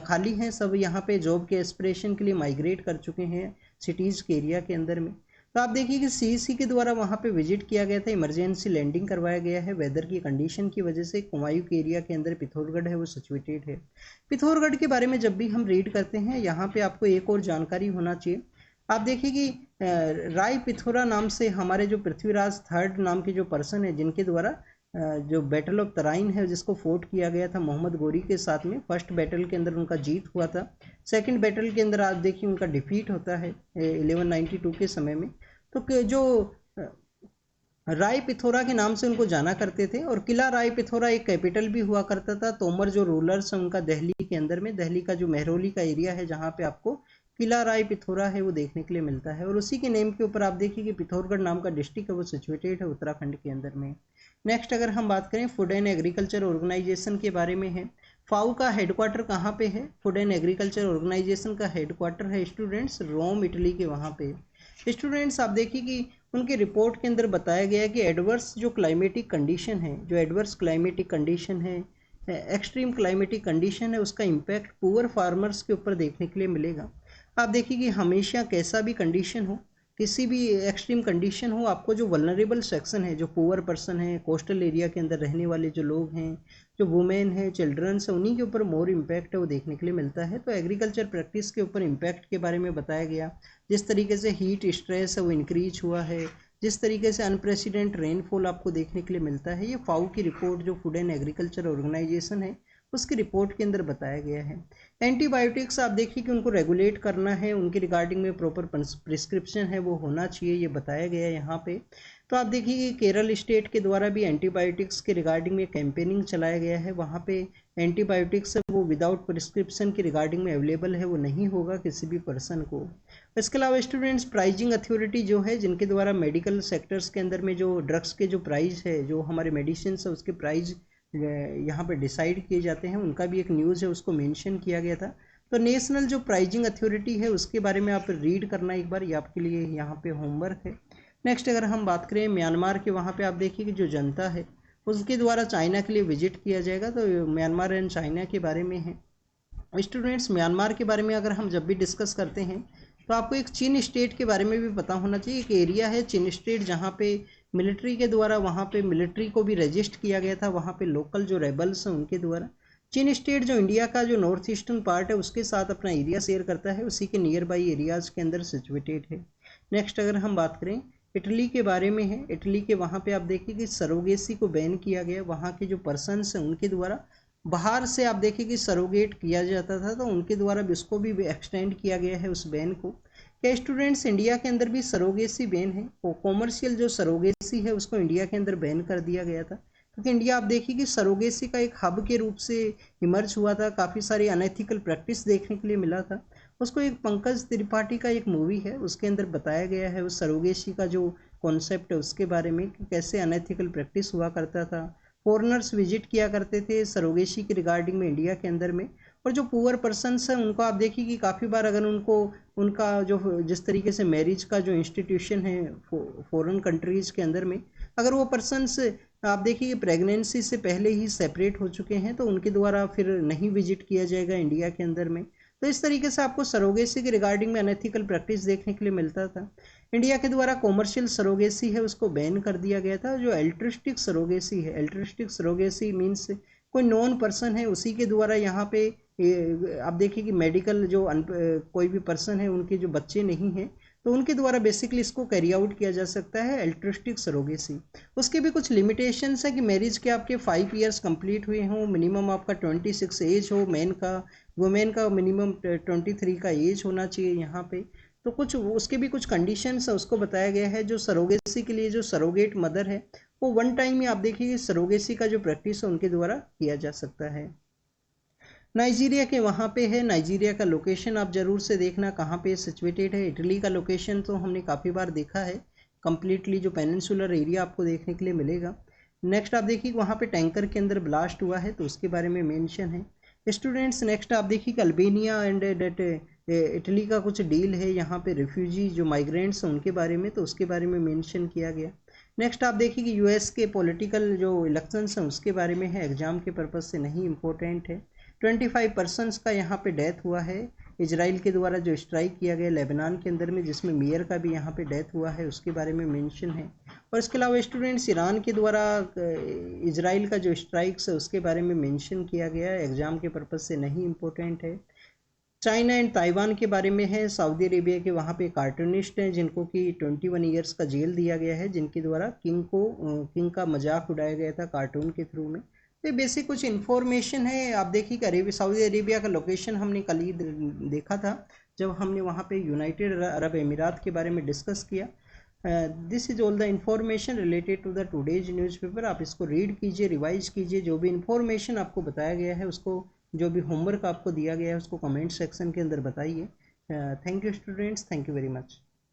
खाली हैं, सब यहाँ पे जॉब के एस्पिरेशन के लिए माइग्रेट कर चुके हैं सिटीज़ के एरिया के अंदर में। तो आप देखिए कि CEC के द्वारा वहाँ पे विजिट किया गया था, इमरजेंसी लैंडिंग करवाया गया है, वेदर की कंडीशन की वजह से कुमायूं के एरिया के अंदर पिथौरगढ़ है वो सिचुएटेड है। पिथौरगढ़ के बारे में जब भी हम रीड करते हैं यहाँ पे आपको एक और जानकारी होना चाहिए। आप देखिए कि राय पिथौरा नाम से हमारे जो पृथ्वीराज थर्ड नाम के जो पर्सन है, जिनके द्वारा जो बैटल ऑफ तराइन है जिसको फोर्ट किया गया था मोहम्मद गोरी के साथ में, फर्स्ट बैटल के अंदर उनका जीत हुआ था, सेकंड बैटल के अंदर आप देखिए उनका डिफीट होता है 1192 के समय में। तो जो राय पिथौरा के नाम से उनको जाना करते थे, और किला राय पिथौरा एक कैपिटल भी हुआ करता था। तोमर जो रूलर्स हैं उनका दिल्ली के अंदर में, दिल्ली का जो मेहरौली का एरिया है जहाँ पे आपको किला राय पिथौरा है वो देखने के लिए मिलता है, और उसी के नेम के ऊपर आप देखिए कि पिथौरगढ़ नाम का डिस्ट्रिक्ट है वो सिचुएटेड है उत्तराखंड के अंदर में। नेक्स्ट अगर हम बात करें फूड एंड एग्रीकल्चर ऑर्गेनाइजेशन के बारे में है, फाओ का हेडक्वार्टर कहाँ पे है, फूड एंड एग्रीकल्चर ऑर्गेनाइजेशन का हेडक्वार्टर है स्टूडेंट्स रोम इटली के वहाँ पे। स्टूडेंट्स आप देखिए कि उनके रिपोर्ट के अंदर बताया गया है कि एडवर्स जो क्लाइमेटिक कंडीशन है, जो एडवर्स क्लाइमेटिक कंडीशन है, एक्सट्रीम क्लाइमेटिक कंडीशन है, उसका इम्पैक्ट पुअर फार्मर्स के ऊपर देखने के लिए मिलेगा। आप देखिए कि हमेशा कैसा भी कंडीशन हो, किसी भी एक्सट्रीम कंडीशन हो, आपको जो वल्नरेबल सेक्शन है, जो पुअर पर्सन है, कोस्टल एरिया के अंदर रहने वाले जो लोग हैं, जो वुमेन है, चिल्ड्रंस है, उन्हीं के ऊपर मोर इम्पैक्ट है वो देखने के लिए मिलता है। तो एग्रीकल्चर प्रैक्टिस के ऊपर इम्पैक्ट के बारे में बताया गया, जिस तरीके से हीट स्ट्रेस है वो इंक्रीज हुआ है, जिस तरीके से अनप्रेसिडेंट रेनफॉल आपको देखने के लिए मिलता है, ये फाओ की रिपोर्ट जो फूड एंड एग्रीकल्चर ऑर्गेनाइजेशन है उसकी रिपोर्ट के अंदर बताया गया है। एंटीबायोटिक्स आप देखिए कि उनको रेगुलेट करना है, उनके रिगार्डिंग में प्रॉपर प्रिस्क्रिप्शन है वो होना चाहिए, ये बताया गया है यहाँ पे। तो आप देखिए कि केरल स्टेट के द्वारा भी एंटीबायोटिक्स के रिगार्डिंग में कैंपेनिंग चलाया गया है, वहाँ पे एंटीबायोटिक्स वो विदाउट प्रिस्क्रिप्शन के रिगार्डिंग में अवेलेबल है, वो नहीं होगा किसी भी पर्सन को। इसके अलावा स्टूडेंट्स, प्राइजिंग अथॉरिटी जो है, जिनके द्वारा मेडिकल सेक्टर्स के अंदर में जो ड्रग्स के जो प्राइस है, जो हमारे मेडिसिन है उसके प्राइस यहाँ पे डिसाइड किए जाते हैं, उनका भी एक न्यूज़ है उसको मेंशन किया गया था। तो नेशनल जो प्राइजिंग अथॉरिटी है उसके बारे में आप रीड करना एक बार, ये आपके लिए यहाँ पे होमवर्क है। नेक्स्ट अगर हम बात करें म्यांमार के, वहाँ पे आप देखिए कि जो जनता है उसके द्वारा चाइना के लिए विजिट किया जाएगा, तो म्यांमार एंड चाइना के बारे में है। स्टूडेंट्स, म्यांमार के बारे में अगर हम जब भी डिस्कस करते हैं तो आपको एक चीन स्टेट के बारे में भी पता होना चाहिए। एक एरिया है चीन स्टेट जहाँ पे मिलिट्री के द्वारा वहाँ पे मिलिट्री को भी रजिस्ट किया गया था, वहाँ पे लोकल जो रेबल्स हैं उनके द्वारा। चीन स्टेट जो इंडिया का जो नॉर्थ ईस्टर्न पार्ट है उसके साथ अपना एरिया शेयर करता है, उसी के नियर बाई एरियाज के अंदर सिचुएटेड है। नेक्स्ट अगर हम बात करें इटली के बारे में है, इटली के वहाँ पे आप देखिए कि सरोगेसी को बैन किया गया, वहाँ के जो पर्सनस हैं उनके द्वारा बाहर से आप देखिए कि सरोगेट किया जाता था, तो उनके द्वारा भी उसको भी एक्सटेंड किया गया है उस बैन को। क्या स्टूडेंट्स इंडिया के अंदर भी सरोगेसी बैन है, वो कॉमर्शियल जो सरोगेसी है उसको इंडिया के अंदर बैन कर दिया गया था, क्योंकि इंडिया आप देखिए कि सरोगेसी का एक हब के रूप से इमर्ज हुआ था, काफ़ी सारी अनएथिकल प्रैक्टिस देखने के लिए मिला था। उसको एक पंकज त्रिपाठी का एक मूवी है उसके अंदर बताया गया है उस सरोगेसी का जो कॉन्सेप्ट है उसके बारे में कि कैसे अनएथिकल प्रैक्टिस हुआ करता था। फॉरेनर्स विजिट किया करते थे सरोगेसी के रिगार्डिंग में इंडिया के अंदर में, और जो पुअर पर्सनस हैं उनको आप देखिए कि काफ़ी बार अगर उनको उनका जो जिस तरीके से मैरिज का जो इंस्टीट्यूशन है फॉरेन कंट्रीज़ के अंदर में, अगर वो पर्सनस आप देखिए प्रेगनेंसी से पहले ही सेपरेट हो चुके हैं तो उनके द्वारा फिर नहीं विजिट किया जाएगा इंडिया के अंदर में। तो इस तरीके से आपको सरोगेसी के रिगार्डिंग में अनएथिकल प्रैक्टिस देखने के लिए मिलता था। इंडिया के द्वारा कॉमर्शियल सरोगेसी है उसको बैन कर दिया गया था। जो एल्ट्रिस्टिक सरोगेसी है, एल्ट्रिस्टिक सरोगेसी मीन्स कोई नॉन पर्सन है उसी के द्वारा यहाँ पे आप देखिए कि मेडिकल जो कोई भी पर्सन है उनके जो बच्चे नहीं हैं तो उनके द्वारा बेसिकली इसको कैरी आउट किया जा सकता है एल्ट्रिस्टिक सरोगेसी। उसके भी कुछ लिमिटेशंस है कि मैरिज के आपके 5 ईयर्स कंप्लीट हुए हों, मिनिमम आपका 26 एज हो मेन का, वुमेन का मिनिमम 23 का एज होना चाहिए यहाँ पे। तो कुछ उसके भी कुछ कंडीशंस है उसको बताया गया है। जो सरोगेसी के लिए जो सरोगेट मदर है वो वन टाइम ही आप देखिए सरोगेसी का जो प्रैक्टिस है उनके द्वारा किया जा सकता है। नाइजीरिया के वहाँ पे है, नाइजीरिया का लोकेशन आप ज़रूर से देखना कहाँ पे सिचुएटेड है। इटली का लोकेशन तो हमने काफ़ी बार देखा है, कम्प्लीटली जो पेनिनसुलर एरिया आपको देखने के लिए मिलेगा। नेक्स्ट आप देखिए वहाँ पे टैंकर के अंदर ब्लास्ट हुआ है तो उसके बारे में मेंशन है। स्टूडेंट्स नेक्स्ट आप देखिए कि अल्बेनिया एंड डेट इटली का कुछ डील है यहाँ पे रिफ्यूजी जो माइग्रेंट्स हैं उनके बारे में, तो उसके बारे में मेंशन किया गया। नेक्स्ट आप देखिए कि यूएस के पॉलिटिकल जो इलेक्शंस हैं उसके बारे में है, एग्जाम के पर्पज़ से नहीं इम्पोर्टेंट है। 25 पर्सनस का यहाँ पे डेथ हुआ है इजराइल के द्वारा जो स्ट्राइक किया गया लेबनान के अंदर में, जिसमें मेयर का भी यहाँ पे डेथ हुआ है उसके बारे में मेंशन है। और इसके अलावा स्टूडेंट्स ईरान के द्वारा इजराइल का जो स्ट्राइक्स है उसके बारे में मेंशन किया गया है, एग्जाम के पर्पज़ से नहीं इम्पोर्टेंट है। चाइना एंड ताइवान के बारे में है, सऊदी अरेबिया के वहाँ पे कार्टूनिस्ट हैं जिनको कि 21 ईयर्स का जेल दिया गया है, जिनके द्वारा किंग का मजाक उड़ाया गया था कार्टून के थ्रू में। तो बेसिक कुछ इन्फॉर्मेशन है। आप देखिए कि सऊदी अरेबिया का लोकेशन हमने कल ही देखा था जब हमने वहाँ पे यूनाइटेड अरब अमीरात के बारे में डिस्कस किया। This is all the information related to the today's newspaper. आप इसको रीड कीजिए, रिवाइज कीजिए, जो भी इन्फॉर्मेशन आपको बताया गया है उसको, जो भी होमवर्क आपको दिया गया है उसको कमेंट सेक्शन के अंदर बताइए। Thank you students, thank you very much.